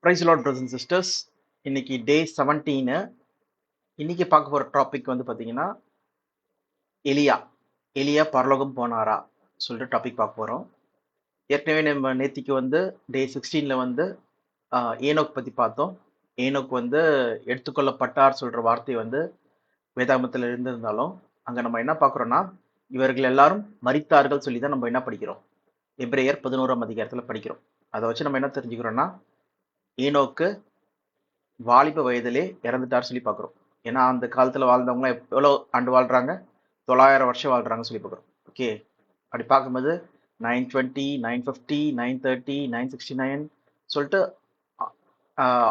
Price lord brothers and sisters. இன்னைக்கு day 17. இன்னைக்கு பார்க்க போகிற டாபிக் வந்து பார்த்தீங்கன்னா எலியா. எலியா பரலோகம் போனாரா சொல்லிட்டு டாபிக் பார்க்க போகிறோம். ஏற்கனவே நம்ம நேத்திக்கு வந்து டே 16ல வந்து ஏனோக் பற்றி பார்த்தோம். ஏனோக் வந்து எடுத்துக்கொள்ளப்பட்டார் சொல்கிற வார்த்தை வந்து வேதாகமத்தில் இருந்திருந்தாலும் அங்கே நம்ம என்ன பார்க்குறோன்னா இவர்கள் எல்லாரும் மரித்தார்கள் சொல்லி தான் நம்ம என்ன படிக்கிறோம், எபிரேயர் 11ஆம் அதிகாரத்தில் படிக்கிறோம். அதை வச்சு நம்ம என்ன தெரிஞ்சுக்கிறோன்னா ஏனோக்கு வாலிப வயதிலே இறந்துட்டார் சொல்லி பார்க்குறோம். ஏன்னா அந்த காலத்தில் வாழ்ந்தவங்களாம் எவ்வளோ ஆண்டு வாழ்கிறாங்க, 900 வருஷம் வாழ்கிறாங்கன்னு சொல்லி பார்க்குறோம். ஓகே, அப்படி பார்க்கும்போது 920, 950, 930, 969 சொல்லிட்டு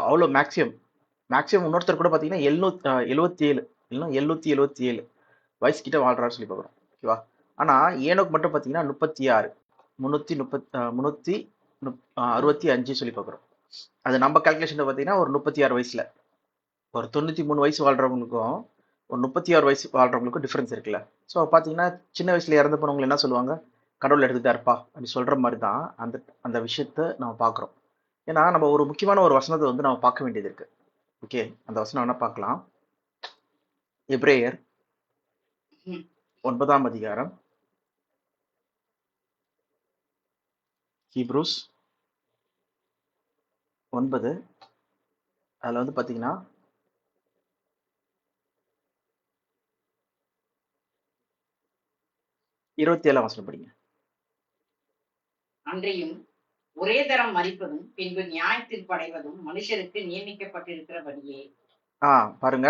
அவ்வளோ மேக்ஸிமம் இன்னொருத்தர் கூட பார்த்தீங்கன்னா 77 இல்லைன்னா 777 வயசு கிட்ட வாழ்றாரு சொல்லி பார்க்குறோம். ஓகேவா? ஆனால் ஏனோக்கு மட்டும் பார்த்தீங்கன்னா 36, 365 சொல்லி பார்க்குறோம். அது நம்ம கால்குலேஷன் பார்த்தீங்கன்னா ஒரு 36 வயசுல, ஒரு 93 வயசு வாழ்றவங்களுக்கும் ஒரு 36 வயசு வாழ்றவங்களுக்கும் டிஃப்ரென்ஸ் இருக்குல்ல. ஸோ பார்த்தீங்கன்னா சின்ன வயசுல இறந்து போனவங்க என்ன சொல்லுவாங்க, கடவுள் எடுத்துட்டாருப்பா அப்படி சொல்ற மாதிரி தான் அந்த அந்த விஷயத்த நம்ம பார்க்குறோம். ஏன்னா நம்ம ஒரு முக்கியமான ஒரு வசனத்தை வந்து நம்ம பார்க்க வேண்டியது இருக்கு. ஓகே, அந்த வசனம் வேணா பார்க்கலாம். எபிரேயர் 9ஆம் அதிகாரம், ஹீப்ரூஸ் 9. அதில் வந்து பார்த்தீங்கன்னா 27ஆம் வசனம் படிங்க. அன்றையும் ஒரே தரம் மரிப்பதும் பின்பு நியாயத்தீர்ப்பு அடைவதும் மனுஷருக்கு நியமிக்கப்பட்டிருக்கிறபடியே. பாருங்க,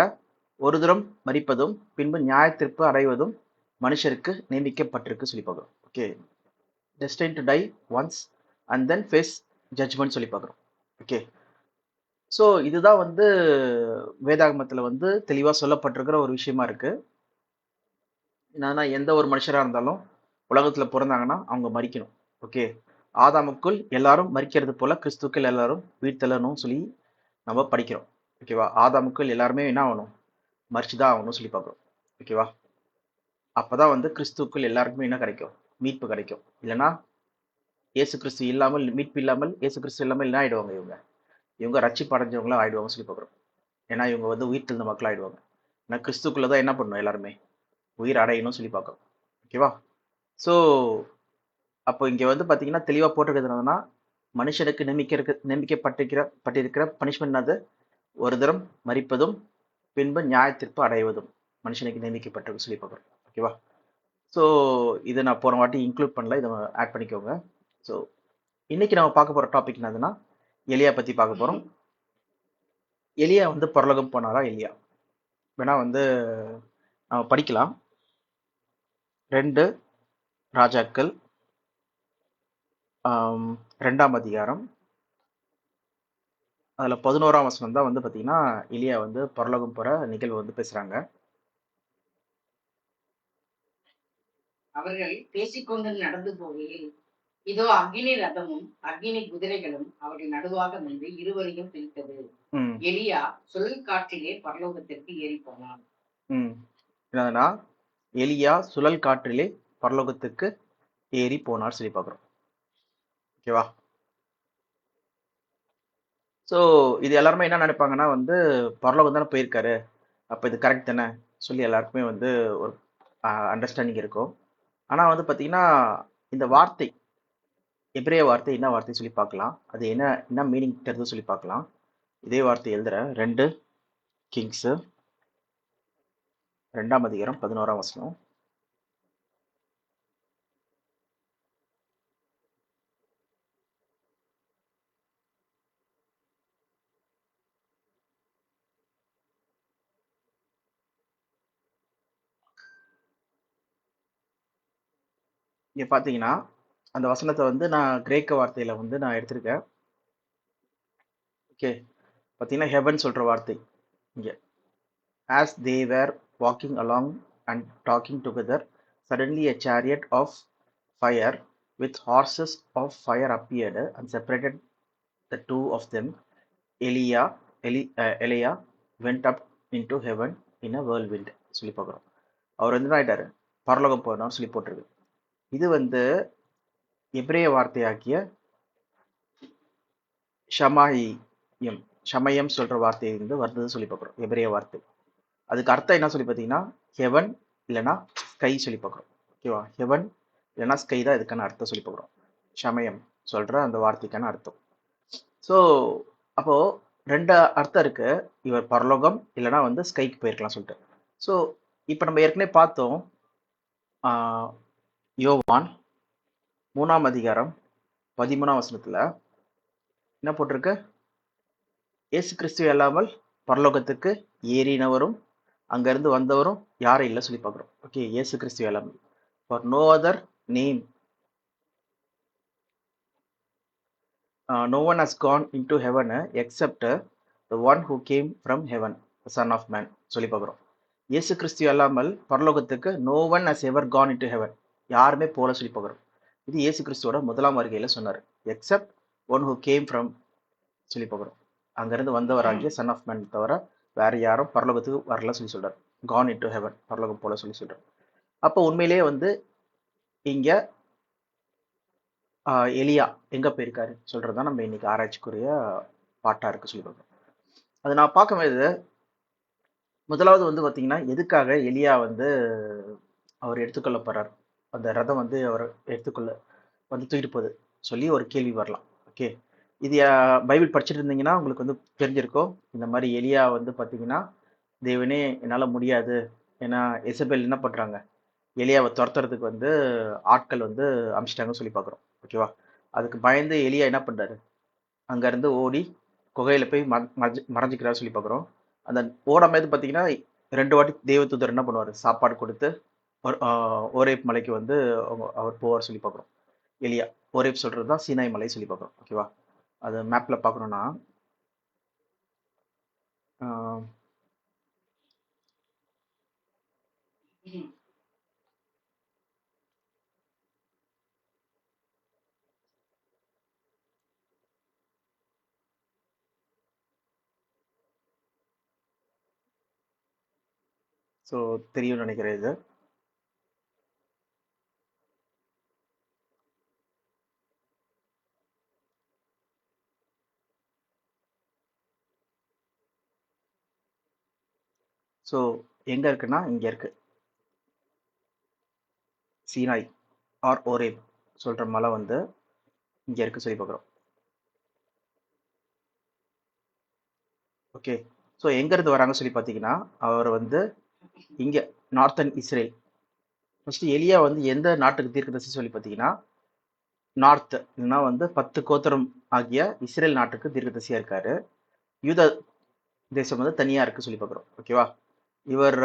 ஒரு தரம் மரிப்பதும் பின்பு நியாயத்தீர்ப்பு அடைவதும் மனுஷருக்கு நியமிக்கப்பட்டிருக்கு சொல்லி பார்க்குறோம். Okay, destined to die once and then face judgment சொல்லி பார்க்குறோம். ஓகே, ஸோ இதுதான் வந்து வேதாகமத்தில் வந்து தெளிவாக சொல்லப்பட்டிருக்கிற ஒரு விஷயமா இருக்கு. என்னன்னா எந்த ஒரு மனுஷராக இருந்தாலும் உலகத்தில் பிறந்தாங்கன்னா அவங்க மரிக்கணும். ஓகே, ஆதாமுக்குள் எல்லாரும் மரிக்கிறது போல கிறிஸ்துக்கள் எல்லாரும் உயிர்த்தெழணும் சொல்லி நம்ம படிக்கிறோம். ஓகேவா? ஆதாமுக்குள் எல்லாருமே என்ன ஆகணும், மரிச்சுதான் ஆகணும் சொல்லி பார்க்குறோம். ஓகேவா? அப்பதான் வந்து கிறிஸ்துக்குள் எல்லாருக்குமே என்ன கிடைக்கும், மீட்பு கிடைக்கும். இல்லைன்னா இயேசு கிறிஸ்து இல்லாமல், மீட்பு இல்லாமல், இயேசு கிறிஸ்து இல்லாமல் என்ன ஆயிடுவாங்க, இவங்க ரட்சிப்பு அடைஞ்சவங்களா ஆயிடுவாங்க சொல்லி பார்க்குறோம். ஏன்னா இவங்க வந்து உயிர் தெழுந்த மக்கள் ஆயிடுவாங்க. ஏன்னா கிறிஸ்துக்குள்ளதான் என்ன பண்ணணும், எல்லாருமே உயிர் அடையணும் சொல்லி பார்க்குறோம். ஓகேவா? ஸோ அப்போ இங்க வந்து பாத்தீங்கன்னா தெளிவா போட்டிருக்கிறதுனா மனுஷனுக்கு நியமிக்கப்பட்டிருக்கிற பனிஷ்மெண்ட் அது ஒரு தரம் மரிப்பதும் பின்பு நியாயத்தீர்ப்பு அடைவதும் மனுஷனுக்கு நியமிக்கப்பட்டிருக்கு சொல்லி பார்க்குறோம். ஓகேவா? ஸோ இதை நான் போன வாட்டி இன்க்ளூட் பண்ணல, இதை ஆட் பண்ணிக்கோங்க. ஸோ இன்னைக்கு நம்ம பார்க்க போற டாபிக் என்னதுன்னா எலியா பத்தி பார்க்க போறோம். எலியா வந்து பரலோகம் போனாரா? எலியா வேணா வந்து நம்ம படிக்கலாம். 2 ராஜாக்கள் 2ஆம் அதிகாரம், அதுல 11ஆம் வசனம் தான் வந்து பாத்தீங்கன்னா எலியா வந்து பரலோகம் போற நிகழ்வு வந்து பேசுறாங்க. அவர்கள் பேசிக்கொண்டு நடந்து போகையில் இதோ அக்னி ரதமும் அக்னி குதிரைகளும் அவர்கள் நடுவாக நின்று இருவரையும் பிரித்தது. எலியா சுழல் காற்றிலே பரலோகத்திற்கு ஏறி போனான். என்னதுன்னா எலியா சுழல் காற்றிலே பரலோகத்துக்கு ஏறி போனார் சொல்லி பார்க்குறோம். ஓகேவா? ஸோ இது எல்லாருமே என்ன நினைப்பாங்கன்னா வந்து பரலோகம் தானே போயிருக்காரு, அப்போ இது கரெக்ட் தானே சொல்லி எல்லாருக்குமே வந்து ஒரு அண்டர்ஸ்டாண்டிங் இருக்கும். ஆனால் வந்து பார்த்தீங்கன்னா இந்த வார்த்தை, எபிரேய வார்த்தை என்ன வார்த்தை சொல்லி பார்க்கலாம், அது என்ன மீனிங் தருது சொல்லி பார்க்கலாம். இதே வார்த்தை எழுதுற 2 கிங்ஸ் 2ஆம் அதிகாரம் 11ஆம் வசனம். இங்க பாத்தீங்கன்னா அந்த வசனத்தை வந்து நான் கிரேக்க வார்த்தையில வந்து நான் எடுத்திருக்கேன். ஓகே, பாத்தீங்கன்னா ஹெவன் சொல்ற வார்த்தை இங்க. as they were walking along and talking together, suddenly a chariot of fire with horses of fire appeared and separated the two of them. Elijah went up into heaven in a whirlwind சொல்லி பார்க்குறோம். அவர் வந்து என்ன ஆயிட்டாரு, பரலோகம் போனார் சொல்லி போட்டிருக்கு. இது வந்து எபிரேய வார்த்தையாக்கிய ஷமாயி எம் சமயம் சொல்ற வார்த்தை வந்து வருதுன்னு சொல்லி பார்க்குறோம், எபிரேய வார்த்தை. அதுக்கு அர்த்தம் என்ன சொல்லி பார்த்தீங்கன்னா ஹெவன் இல்லைன்னா ஸ்கை சொல்லி பார்க்குறோம். ஓகேவா, ஹெவன் இல்லைன்னா ஸ்கை தான் இதுக்கான அர்த்தம் சொல்லி பார்க்குறோம். சமயம் சொல்ற அந்த வார்த்தைக்கான அர்த்தம். ஸோ அப்போ ரெண்டு அர்த்தம் இருக்கு, இவர் பரலோகம் இல்லைன்னா வந்து ஸ்கைக்கு போயிருக்கலாம் சொல்லிட்டு. ஸோ இப்போ நம்ம ஏற்கனவே பார்த்தோம், யோவான் 3ஆம் அதிகாரம் 13ஆம் வசனத்துல என்ன போட்டிருக்கு, இயேசு கிறிஸ்துவ அல்லாமல் பரலோகத்துக்கு ஏறினவரும் அங்கிருந்து வந்தவரும் யாரும் இல்லை சொல்லி பார்க்குறோம். ஓகே, இயேசு கிறிஸ்துவ அல்லாமல் for no other name no one has gone into heaven except the one who came from heaven, the son of man சொல்லி பார்க்குறோம். இயேசு கிறிஸ்து அல்லாமல் பரலோகத்துக்கு no one has ever gone into heaven, யாருமே போல சொல்லி பார்க்குறோம். இது இயேசு கிறிஸ்துவோட முதலாம் வருகையில் சொன்னார். Accept one who came from சொல்லி பார்க்குறோம், அங்கேருந்து வந்தவராகிய சன் ஆஃப் மேன் தவிர வேற யாரும் பரலோகத்துக்கு வரல சொல்லி சொல்றார். கான் இன்டு ஹெவன், பரலோகம் போல சொல்லி சொல்றார். அப்போ உண்மையிலேயே வந்து இங்க எலியா எங்க போயிருக்காரு சொல்றதுதான் நம்ம இன்னைக்கு ஆராய்ச்சிக்குரிய பாட்டா இருக்கு சொல்லி பார்க்குறோம். அது நான் பார்க்கும்போது முதலாவது வந்து பார்த்தீங்கன்னா எதுக்காக எலியா வந்து அவர் எடுத்துக்கொள்ள போறார், அந்த ரதம் வந்து அவர் எடுத்துக்கொள்ள வந்து தூக்கிட்டு போகுது சொல்லி ஒரு கேள்வி வரலாம். ஓகே, இது பைபிள் படிச்சுட்டு இருந்தீங்கன்னா உங்களுக்கு வந்து தெரிஞ்சிருக்கும். இந்த மாதிரி எலியா வந்து பார்த்தீங்கன்னா தேவனே என்னால் முடியாது, ஏன்னா எசபேல் என்ன பண்ணுறாங்க, எலியாவை துரத்துறதுக்கு வந்து ஆட்கள் வந்து அமிச்சிட்டாங்கன்னு சொல்லி பார்க்குறோம். ஓகேவா, அதுக்கு பயந்து எலியா என்ன பண்ணுறாரு, அங்கேருந்து ஓடி குகையில போய் மறைஞ்சிக்கிறாரு சொல்லி பார்க்குறோம். அந்த ஓடாமது பார்த்தீங்கன்னா 2 வாட்டி தேவதூதர் என்ன பண்ணுவார், சாப்பாடு கொடுத்து ஓரேப் மலைக்கு வந்து அவர் போவார் சொல்லி பார்க்குறோம். எலியா ஓரேப் சொல்கிறது தான் சீனாய் மலை சொல்லி பார்க்குறோம். ஓகேவா, அது மேப்பில் பார்க்கணுன்னா ஸோ தெரியும்னு நினைக்கிறேன் இது. ஸோ எங்க இருக்குன்னா இங்க இருக்கு, சீனாய் ஆர் ஓரேப் சொல்ற மலை வந்து இங்க இருக்கு சொல்லி பார்க்குறோம். ஓகே, ஸோ எங்க இருந்து வராங்க சொல்லி பார்த்தீங்கன்னா அவர் வந்து இங்க நார்த்தன் இஸ்ரேல். ஃபர்ஸ்ட் எலியா வந்து எந்த நாட்டுக்கு தீர்க்கதரிசி சொல்லி பார்த்தீங்கன்னா நார்த் இல்லைன்னா வந்து 10 கோத்திரம் ஆகிய இஸ்ரேல் நாட்டுக்கு தீர்க்கதரிசியா இருக்காரு. யூத தேசம் வந்து தனியா இருக்கு சொல்லி பார்க்குறோம். ஓகேவா, இவர்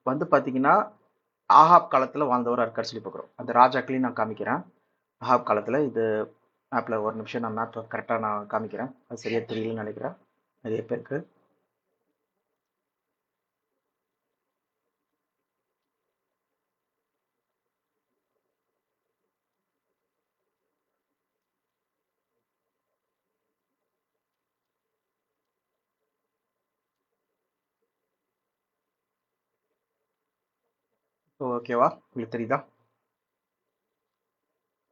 வந்து பார்த்தீங்கன்னா ஆஹாப் காலத்துல வாழ்ந்தவராக இருக்கார் சொல்லி பார்க்குறோம். அந்த ராஜாக்களையும் நான் காமிக்கிறேன். ஆஹாப் காலத்துல இது மேப்ல ஒரு நிமிஷம், நான் மேப் கரெக்டாக நான் காமிக்கிறேன், அது சரியா தெரியலன்னு நினைக்கிறேன் நிறைய பேருக்கு. ஓகேவா, உங்களுக்கு தெரியுதா?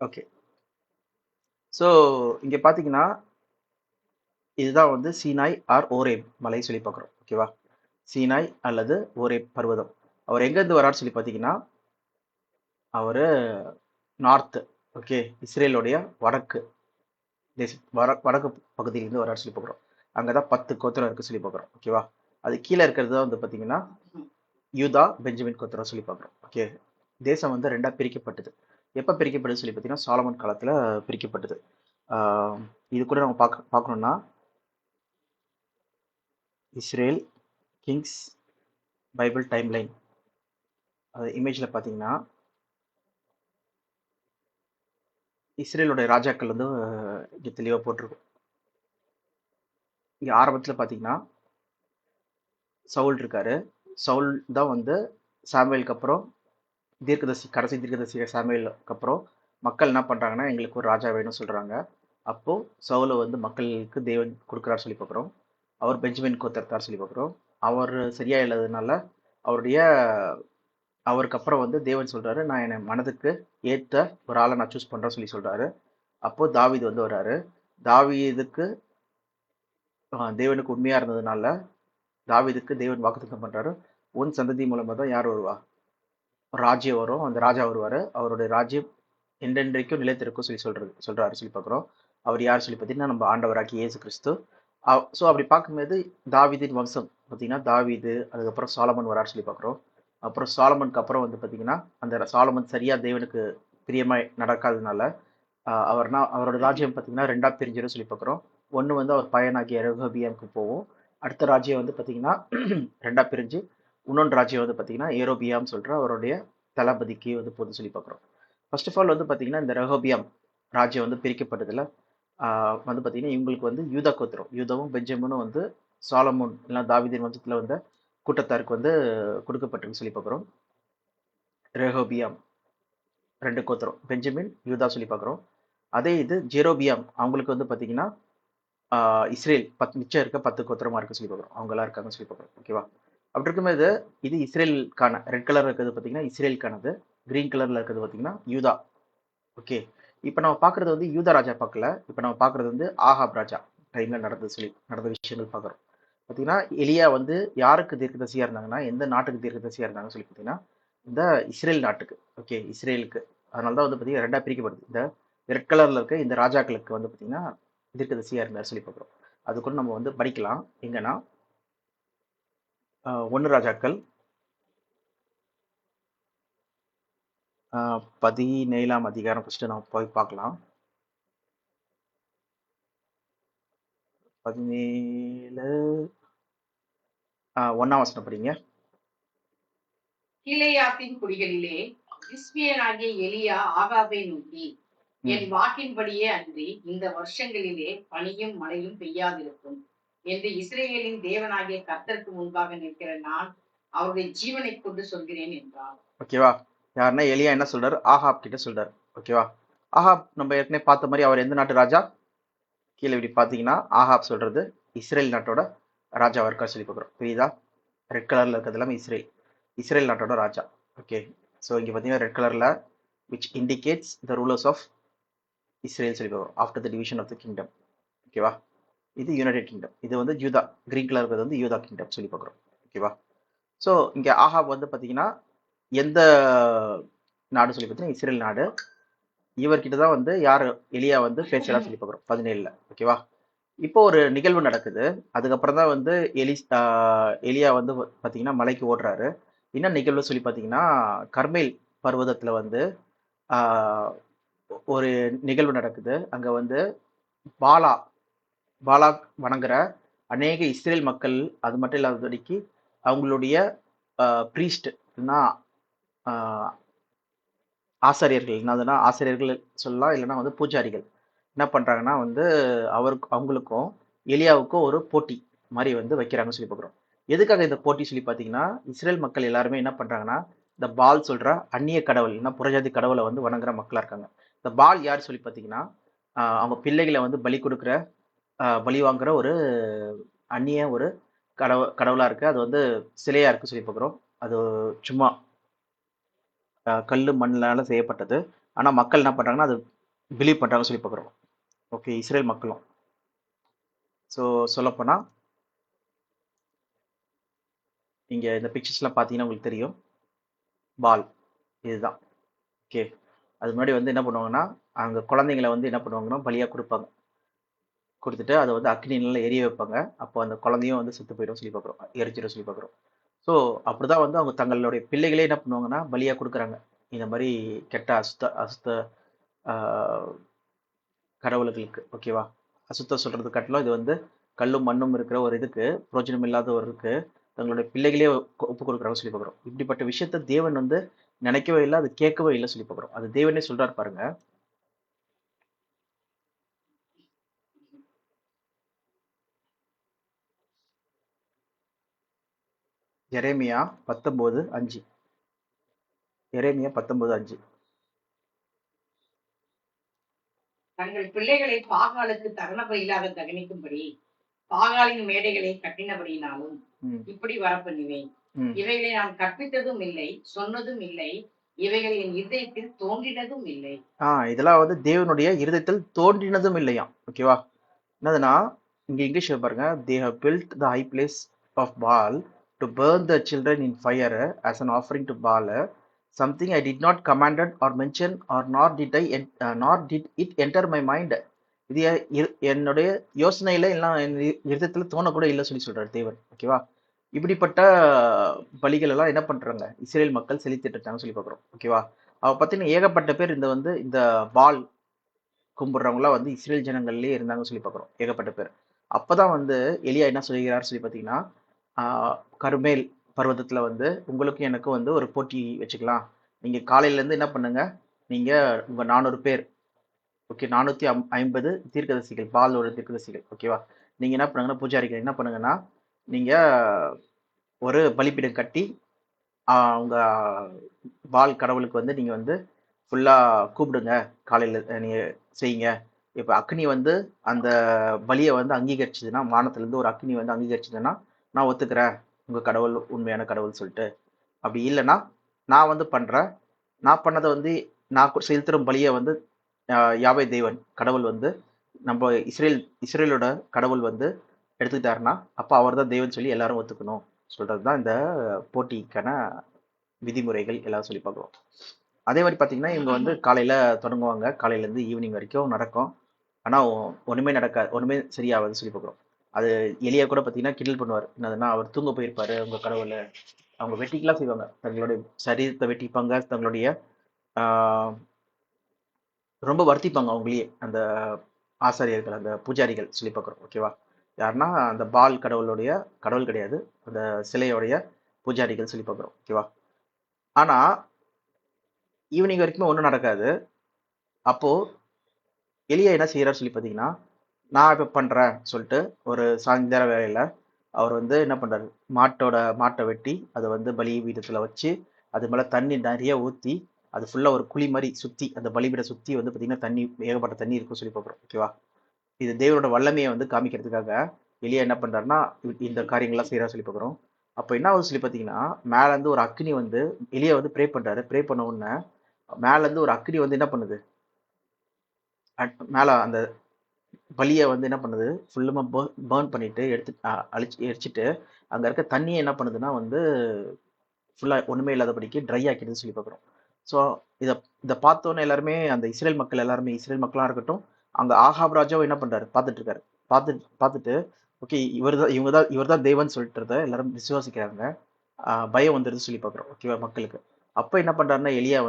ஓகே, ஸோ இங்க பாத்தீங்கன்னா இதுதான் வந்து சீனாய் ஆர் ஓரேப் மலை சொல்லி பார்க்குறோம். ஓகேவா, சீனாய் அல்லது ஓரேப் பர்வதம். அவர் எங்கேருந்து வராரு சொல்லி பார்த்தீங்கன்னா அவர் நார்த்து, ஓகே, இஸ்ரேலுடைய வடக்கு வடக்கு பகுதியிலேருந்து வராரு சொல்லி பார்க்குறோம். அங்கே தான் 10 கோத்திரம் இருக்கு சொல்லி பார்க்குறோம். ஓகேவா, அது கீழே இருக்கிறது தான் வந்து பார்த்தீங்கன்னா யூதா பெஞ்சமின் கோத்திரம் சொல்லி பார்க்குறோம். ஓகே, தேசம் வந்து 2ஆ பிரிக்கப்பட்டது. எப்போ பிரிக்கப்பட்டது சொல்லி பார்த்தீங்கன்னா சாலமன் காலத்தில் பிரிக்கப்பட்டது. இது கூட நம்ம பார்க்கணும்னா இஸ்ரேல் கிங்ஸ் பைபிள் டைம்லைன் அது இமேஜில் பார்த்தீங்கன்னா இஸ்ரேலுடைய ராஜாக்கள் வந்து இங்கே தெளிவாக போட்டிருக்கும். இங்கே ஆரம்பத்தில் பார்த்தீங்கன்னா சவுல் இருக்காரு. சவுல் தான் வந்து சாமுவேலுக்கு அப்புறம் தீர்க்கதரிசி, கடைசி தீர்க்கதரிசி சாமுவேலுக்கு அப்புறம் மக்கள் என்ன பண்ணுறாங்கன்னா எங்களுக்கு ஒரு ராஜா வேணும்னு சொல்கிறாங்க. அப்போது சவுலை வந்து மக்களுக்கு தேவன் கொடுக்குறாரு சொல்லி பார்க்குறோம். அவர் பெஞ்சமின் கோத்திரத்தார் சொல்லி பார்க்குறோம். அவர் சரியா இல்லாததுனால அவருக்கு அப்புறம் வந்து தேவன் சொல்றாரு, நான் என் மனதுக்கு ஏற்ற ஒரு ஆளை நான் சூஸ் பண்றேன்னு சொல்லி சொல்றாரு. அப்போ தாவீது வந்து வர்றாரு. தாவீதுக்கு தேவனுக்கு உண்மையா இருந்ததுனால தாவீதுக்கு தேவன் வாக்குத்தத்தம் பண்றாரு, உன் சந்ததி மூலமா தான் யார் வருவா, ராஜ்யம் வரும், அந்த ராஜா வருவாரு, அவருடைய ராஜ்யம் என்றென்றைக்கும் நிலைத்திருக்கும் சொல்றாரு சொல்லி பார்க்குறோம். அவர் யார் சொல்லி பார்த்தீங்கன்னா நம்ம ஆண்டவராகிய இயேசு கிறிஸ்து. ஸோ அப்படி பார்க்கும்போது தாவீதின் வம்சம் பார்த்தீங்கன்னா தாவீது, அதுக்கப்புறம் சாலமன் வராரு சொல்லி பார்க்குறோம். அப்புறம் சாலமனுக்கு அப்புறம் வந்து பார்த்தீங்கன்னா அந்த சாலமன் சரியா தேவனுக்கு பிரியமாய் நடக்காததுனால அவரோட ராஜ்யம் பார்த்தீங்கன்னா ரெண்டா பிரிஞ்சிடும் சொல்லி பார்க்குறோம். ஒன்று வந்து அவர் பையனாகிய ரெகோபியாமுக்கு போகும். அடுத்த ராஜ்யம் வந்து பார்த்தீங்கன்னா ரெண்டா பிரிஞ்சு இன்னொன்று ராஜ்யம் வந்து பார்த்தீங்கன்னா ஏரோபியாம் சொல்ற அவருடைய தளபதிக்கு வந்து போகுது சொல்லி பார்க்குறோம். ஃபர்ஸ்ட் ஆஃப் ஆல் வந்து பார்த்தீங்கன்னா இந்த ரெகோபியாம் ராஜ்யம் வந்து பிரிக்கப்பட்டதுல வந்து பார்த்தீங்கன்னா இவங்களுக்கு வந்து யூதா கோத்திரம், யூதாவும் பெஞ்சமினும் வந்து சாலமோன் இல்லை தாவீதின் வம்சத்தில் வந்த கூட்டத்தாருக்கு வந்து கொடுக்கப்பட்டிருக்கு சொல்லி பார்க்குறோம். ரெஹோபியாம் 2 கோத்திரம், பெஞ்சமின் யூதா சொல்லி பார்க்குறோம். அதே இது ஜெரோபியாம் அவங்களுக்கு வந்து பார்த்தீங்கன்னா இஸ்ரேல் மிச்சம் இருக்க 10 கோத்திரமா இருக்கு சொல்லி பார்க்குறோம். அவங்கெல்லாம் இருக்காங்கன்னு சொல்லி பார்க்குறோம். ஓகேவா? அப்படி இருக்கும்போது இது இஸ்ரேலுக்கான ரெட் கலர் இருக்கிறது பார்த்தீங்கன்னா இஸ்ரேலுக்கானது, கிரீன் கலர்ல இருக்கிறது பார்த்தீங்கன்னா யூதா. ஓகே, இப்போ நம்ம பார்க்குறது வந்து யூதா ராஜா பார்க்கல, இப்போ நம்ம பார்க்குறது வந்து ஆகாப் ராஜா டைம்ல நடந்த விஷயங்கள் பார்க்குறோம். பார்த்தீங்கன்னா எலியா வந்து யாருக்கு தீர்க்கதரிசியா இருந்தாங்கன்னா, எந்த நாட்டுக்கு தீர்க்கதரிசியா இருந்தாங்கன்னு சொல்லி பார்த்தீங்கன்னா இந்த இஸ்ரேல் நாட்டுக்கு. ஓகே, இஸ்ரேலுக்கு. அதனால தான் வந்து பார்த்தீங்கன்னா ரெண்டா பிரிக்கப்படுது. இந்த ரெட் கலர்ல இருக்க இந்த ராஜாக்களுக்கு வந்து பார்த்தீங்கன்னா தீர்க்கதரிசியா இருந்தார் சொல்லி பார்க்குறோம். அது கூட நம்ம வந்து படிக்கலாம் எங்கன்னா 1 ராஜாக்கள் 17ஆம் அதிகாரம் ஃபர்ஸ்ட் நம்ம போய் பார்க்கலாம். 17 1ஆம் வசனம் படிங்க. கீலேயாத்தின் குடிகளிலே கிஸ்பியனாகிய எலியா ஆகாபை நோக்கி, என் வாக்கின்படியே அன்றி இந்த வருஷங்களிலே பனியும் மழையும் பெய்யாதிருக்கும் என்று இஸ்ரேலின் தேவனாகிய கர்த்தருக்கு முன்பாக நிற்கிற நான் அவருடைய ஜீவனை கொண்டு சொல்கிறேன் என்றார். ஓகேவா? யாருன்னா எலியா என்ன சொல்றாரு? ஆகாப் கிட்ட சொல்றாரு. ஓகேவா? ஆகாப் நம்ம ஏற்கனவே பார்த்த மாதிரி அவர் எந்த நாட்டு ராஜா? கீழே இப்படி பார்த்தீங்கன்னா ஆகாப் சொல்றது இஸ்ரேல் நாட்டோட ராஜாவா இருக்கா சொல்லி பார்க்குறோம். புரியுதா? ரெட் கலர்ல இருக்கிறது எல்லாமே இஸ்ரேல் நாட்டோட ராஜா. ஓகே, ஸோ இங்கே பார்த்தீங்கன்னா ரெட் கலர்ல which indicates the rulers of Israel சொல்லி பார்க்குறோம் after the division of the kingdom. ஓகேவா? இது யுனைடெட் கிங்டம். இது வந்து யூதா, கிரீன் கலர் இருக்கிறது வந்து யூதா கிங்டம் சொல்லி பார்க்குறோம். ஓகேவா? ஸோ இங்கே ஆகாப் வந்து பார்த்தீங்கன்னா எந்த நாடு சொல்லி பார்த்தீங்கன்னா இஸ்ரேல் நாடு. இவர்கிட்ட தான் வந்து யார் எலியா வந்து பேசுறா சொல்லி பார்க்குறோம் 17ல. ஓகேவா? இப்போ ஒரு நிகழ்வு நடக்குது. அதுக்கப்புறம் தான் வந்து எலியா வந்து பார்த்தீங்கன்னா மலைக்கு ஓடுறாரு. என்ன நிகழ்வு சொல்லி பார்த்தீங்கன்னா கர்மேல் பர்வதத்துல வந்து ஒரு நிகழ்வு நடக்குது. அங்க வந்து பாலாக் வணங்குற அநேக இஸ்ரேல் மக்கள், அது மட்டும் இல்லாதபடிக்கு அவங்களுடைய ப்ரீஸ்ட் ஆசாரியர்கள், என்னதுன்னா ஆசிரியர்கள் சொல்லலாம், இல்லைன்னா வந்து பூஜாரிகள் என்ன பண்றாங்கன்னா வந்து அவங்களுக்கும் எலியாவுக்கும் ஒரு போட்டி மாதிரி வந்து வைக்கிறாங்கன்னு சொல்லி பார்க்குறோம். எதுக்காக இந்த போட்டி சொல்லி பார்த்தீங்கன்னா இஸ்ரேல் மக்கள் எல்லாருமே என்ன பண்றாங்கன்னா இந்த பால் சொல்ற அந்நிய கடவுள், என்ன புறஜாதி கடவுளை வந்து வணங்குற மக்களா இருக்காங்க. இந்த பால் யார் சொல்லி பார்த்தீங்கன்னா அவங்க பிள்ளைகளை வந்து பலி வாங்குற ஒரு அந்நிய ஒரு கடவுளா இருக்கு. அது வந்து சிலையா இருக்கு சொல்லி பார்க்குறோம். அது சும்மா கல் மண்ணால செய்யப்பட்டது. ஆனா மக்கள் என்ன பண்றாங்கன்னா அது பிலீவ் பண்றாங்கன்னு சொல்லி பார்க்குறோம். ஓகே, இஸ்ரேல் மக்களும். ஸோ சொல்லப்போனா இங்க இந்த பிக்சர்ஸ்லாம் பார்த்தீங்கன்னா உங்களுக்கு தெரியும், பால் இதுதான். ஓகே, அது முன்னாடி வந்து என்ன பண்ணுவாங்கன்னா அங்க குழந்தைங்களை வந்து என்ன பண்ணுவாங்கன்னா பலியா கொடுத்துட்டு அதை வந்து அக்னி நல்லா எரிய வைப்பாங்க. அப்போ அந்த குழந்தையும் வந்து செத்து போயிடும் சொல்லி பார்க்குறோம், எரிச்சிடும் சொல்லி பார்க்குறோம். ஸோ அப்படிதான் வந்து அவங்க தங்களுடைய பிள்ளைகளே என்ன பண்ணுவாங்கன்னா பலியா கொடுக்குறாங்க இந்த மாதிரி கெட்ட அசுத்த கடவுளுகளுக்கு. ஓகேவா? அசுத்தம் சொல்றது காட்டிலும் இது வந்து கல்லும் மண்ணும் இருக்கிற ஒரு இதுக்கு பிரோஜனம் இல்லாத ஒரு இருக்கு தங்களுடைய பிள்ளைகளே ஒப்பு கொடுக்குறாங்க சொல்லி பார்க்குறோம். இப்படிப்பட்ட விஷயத்த தேவன் வந்து நினைக்கவே இல்லை, அது கேட்கவே இல்லை சொல்லி பார்க்குறோம். அது தேவனே சொல்றாரு பாருங்க. எரேமியா 19:5. எரேமியா 19:5. தங்கள் பிள்ளைகளை பாகாலுக்கு தகன பலியாக தகனிக்கும்படி பாகாலின் மேடைகளை கட்டினபடியினாலும் இப்படி வரப்பண்ணுவேன். இவைகளை நான் கற்பித்ததும் இல்லை, சொன்னதும் இல்லை, இவைகள் என் இருதயத்தில் தோன்றினதும் இல்லை. இதெல்லாம் வந்து தேவனுடைய இருதயத்தில் தோன்றினதும் இல்லையா. ஓகேவா? என்னதுன்னா இங்க இங்கிலீஷ்ல பாருங்க, they have built the high place of Baal to burn the children in fire as an offering to Baal, something I did not commanded or mention or nor did it enter my mind. இது என்னுடைய யோசனையில எல்லாம் என் இருதயத்துல தோணக்கூட இல்லை சொல்லி சொல்றாரு தேவன். ஓகேவா? இப்படிப்பட்ட பலிகள் எல்லாம் என்ன பண்றாங்க, இஸ்ரேல் மக்கள் செலுத்திட்டு இருக்காங்க சொல்லி பார்க்குறோம். ஓகேவா? அவ பார்த்தீங்கன்னா ஏகப்பட்ட பேர் இந்த பால் கும்பிடுறவங்களாம் இஸ்ரேல் ஜனங்கள்லயே இருந்தாங்கன்னு சொல்லி பார்க்குறோம், ஏகப்பட்ட பேர். அப்பதான் எலியா என்ன சொல்கிறார் சொல்லி பார்த்தீங்கன்னா, கருமேல் பர்வதத்துல உங்களுக்கும் எனக்கும் ஒரு போட்டி வச்சுக்கலாம். நீங்க காலையில இருந்து என்ன பண்ணுங்க, நீங்க உங்க 400 பேர், ஓகே, 450 தீர்க்கதரிசிகள், பாலோட தீர்க்கதரிசிகள், ஓகேவா? நீங்க என்ன பண்ணுங்கன்னா, பூஜாரிகள் என்ன பண்ணுங்கன்னா, நீங்க ஒரு பலிபீடம் கட்டி உங்க பால் கடவுளுக்கு நீங்க ஃபுல்லா கூப்பிடுங்க, காலையில நீங்க செய்யுங்க. இப்ப அக்னி அந்த பலியை அங்கீகரிச்சதுன்னா, வானத்துல இருந்து ஒரு அக்னி அங்கீகரிச்சதுன்னா நான் ஒத்துக்கிறேன் உங்க கடவுள் உண்மையான கடவுள் சொல்லிட்டு. அப்படி இல்லைன்னா நான் பண்றேன், நான் பண்ணதை நான் செலுத்துற பலியை யாவே தேவன் கடவுள் நம்ம இஸ்ரேலோட கடவுள் எடுத்துக்கிட்டாருன்னா அப்ப அவர் தான் தேவன் சொல்லி எல்லாரும் ஒத்துக்கணும் சொல்றதுதான் இந்த போட்டிக்கான விதிமுறைகள் எல்லாம் சொல்லி பார்க்குறோம். அதே மாதிரி பார்த்தீங்கன்னா இவங்க காலையில தொடங்குவாங்க, காலையில இருந்து ஈவினிங் வரைக்கும் நடக்கும். ஆனா ஒண்ணுமே நடக்காது, ஒண்ணுமே சரியாவது சொல்லி பார்க்குறோம். அது எலியா கூட பார்த்தீங்கன்னா கிண்டல் பண்ணுவார், என்னதுன்னா அவர் தூங்க போயிருப்பாரு உங்க கடவுளை. அவங்க வெட்டிக்கலாம் செய்வாங்க, தங்களுடைய சரீரத்தை வெட்டிப்பாங்க, தங்களுடைய ஆஹ் ரொம்ப வருத்திப்பாங்க அவங்களையே, அந்த ஆசாரியர்கள், அந்த பூஜாரிகள் சொல்லி பார்க்குறோம். ஓகேவா? யாருன்னா அந்த பால் கடவுளுடைய கடவுள் கிடையாது, அந்த சிலையோடைய பூஜாரிகள் சொல்லி பார்க்குறோம். ஓகேவா? ஆனா ஈவினிங் வரைக்குமே ஒன்றும் நடக்காது. அப்போ எலியா என்ன செய்யறாரு சொல்லி பார்த்தீங்கன்னா, நான் இப்போ பண்றேன் சொல்லிட்டு ஒரு சாயந்தர வேலையில அவர் என்ன பண்றாரு, மாட்டை வெட்டி அதை பலி பீடத்துல வச்சு அது மேல தண்ணி நிறைய ஊத்தி அது ஃபுல்லா ஒரு குழி மாதிரி சுத்தி, அந்த பலிபீட சுத்தி பார்த்தீங்கன்னா தண்ணி, ஏகப்பட்ட தண்ணி இருக்கும் சொல்லி பார்க்குறோம். ஓகேவா? இது தேவனோட வல்லமையை காமிக்கிறதுக்காக எலியா என்ன பண்றாருன்னா இந்த காரியங்கள்லாம் செய்யறா சொல்லி பார்க்குறோம். அப்போ என்ன ஆகுது சொல்லி பார்த்தீங்கன்னா, மேல இருந்து ஒரு அக்னி எலியா ப்ரே பண்றாரு. ப்ரே பண்ண உடனே மேல இருந்து ஒரு அக்னி என்ன பண்ணுது, மேல அந்த பலியை என்ன பண்ணுது, ஃபுல்லுமா பேர்ன் பண்ணிட்டு எடுத்து எரிச்சிட்டு அங்க இருக்க தண்ணியை என்ன பண்ணுதுன்னா ஃபுல்லா ஒண்ணுமே இல்லாதபடிக்கு ட்ரை ஆக்கிடுதுன்னு சொல்லி பார்க்குறோம். ஸோ இதை இதை பார்த்தோன்னே எல்லாருமே, அந்த இஸ்ரேல் மக்கள் எல்லாருமே, இஸ்ரேல் மக்களா இருக்கட்டும், அங்க ஆகாப் ராஜாவும் என்ன பண்றாரு, பார்த்துட்டு இருக்காரு. பார்த்துட்டு ஓகே இவர் தான் தேவன் சொல்லிட்டு எல்லாரும் விசுவாசிக்கிறாங்க. பயம் வந்துருது சொல்லி பார்க்குறோம். ஓகேவா? மக்களுக்கு. அப்ப என்ன பண்றாருன்னா எலியா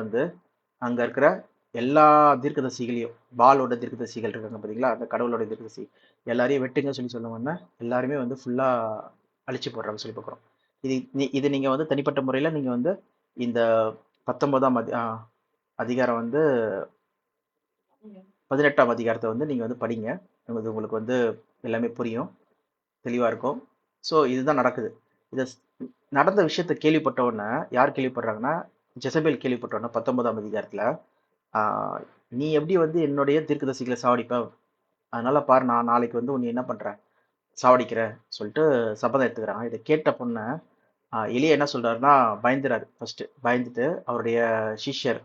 அங்க இருக்கிற எல்லா தீர்க்கதரிசிகளையும், பாலோட தீர்க்கதரிசிகள் இருக்காங்க பாத்தீங்களா, அந்த கடவுளோட தீர்க்கதரிசி எல்லாரையும் வெட்டுங்க சொல்லி சொன்னோம்னா எல்லாருமே ஃபுல்லா அழிச்சு போடுறாங்க சொல்லி பார்க்குறோம். இது நீங்க தனிப்பட்ட முறையில நீங்க இந்த 19ஆம் அதிகாரம் 18ஆம் அதிகாரத்தை நீங்க படிங்க. உங்களுக்கு எல்லாமே புரியும், தெளிவா இருக்கும். ஸோ இதுதான் நடக்குது. இத நடந்த விஷயத்த கேள்விப்பட்ட உடனே யார் கேள்விப்படுறாங்கன்னா, ஜெசபேல் கேள்விப்பட்ட உடனே 19ஆம் அதிகாரத்துல நீ எப்படி என்னுடைய தீர்க்கதரிசிகளை சாவடிப்ப, அதனால பாரு நான் நாளைக்கு உன்னை என்ன பண்றேன், சாவடிக்கிறேன் சொல்லிட்டு சபதம் எடுத்துக்கிறாங்க. இதை கேட்ட பொண்ணு எலியா என்ன சொல்றாருன்னா பயந்துறாரு. ஃபர்ஸ்ட் பயந்துட்டு அவருடைய சிஷ்யர்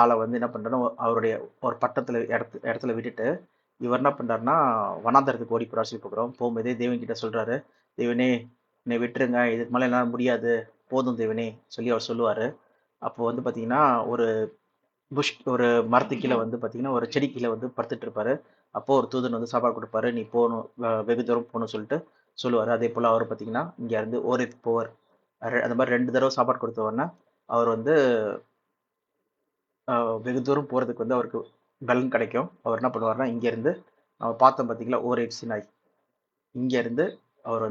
ஆளை என்ன பண்றாருன்னா அவருடைய ஒரு பட்டத்துல இடத்துல விட்டுட்டு இவர் என்ன பண்றாருன்னா வனாந்தரத்துக்கு ஓடி போறாரு சொல்லி பார்க்குறோம். போகும்போதே தேவன் கிட்ட சொல்றாரு, தேவனே என்னை விட்டுருங்க, இதுக்கு மேலே என்னால் முடியாது, போதும் தேவனே சொல்லி அவர் சொல்லுவாரு. அப்போ பாத்தீங்கன்னா ஒரு மரத்து கீழே பாத்தீங்கன்னா ஒரு செடி கீழே படுத்துட்டு இருப்பாரு. அப்போ ஒரு தூதன் சாப்பாடு கொடுப்பாரு, நீ போகணும், வெகு தூரம் போகணும்னு சொல்லிட்டு சொல்லுவாரு. அதே போல அவர் பாத்தீங்கன்னா இங்க இருந்து ஓரேத் போவார். அந்த மாதிரி 2 தடவை சாப்பாடு கொடுத்த உடனே அவர் வெகு தூரம் போறதுக்கு அவருக்கு பலன் கிடைக்கும். அவர் என்ன பண்ணுவாருன்னா இங்க இருந்து நம்ம பார்த்தோம் பாத்தீங்களா ஓரேத் சினாய், இங்க இருந்து அவர்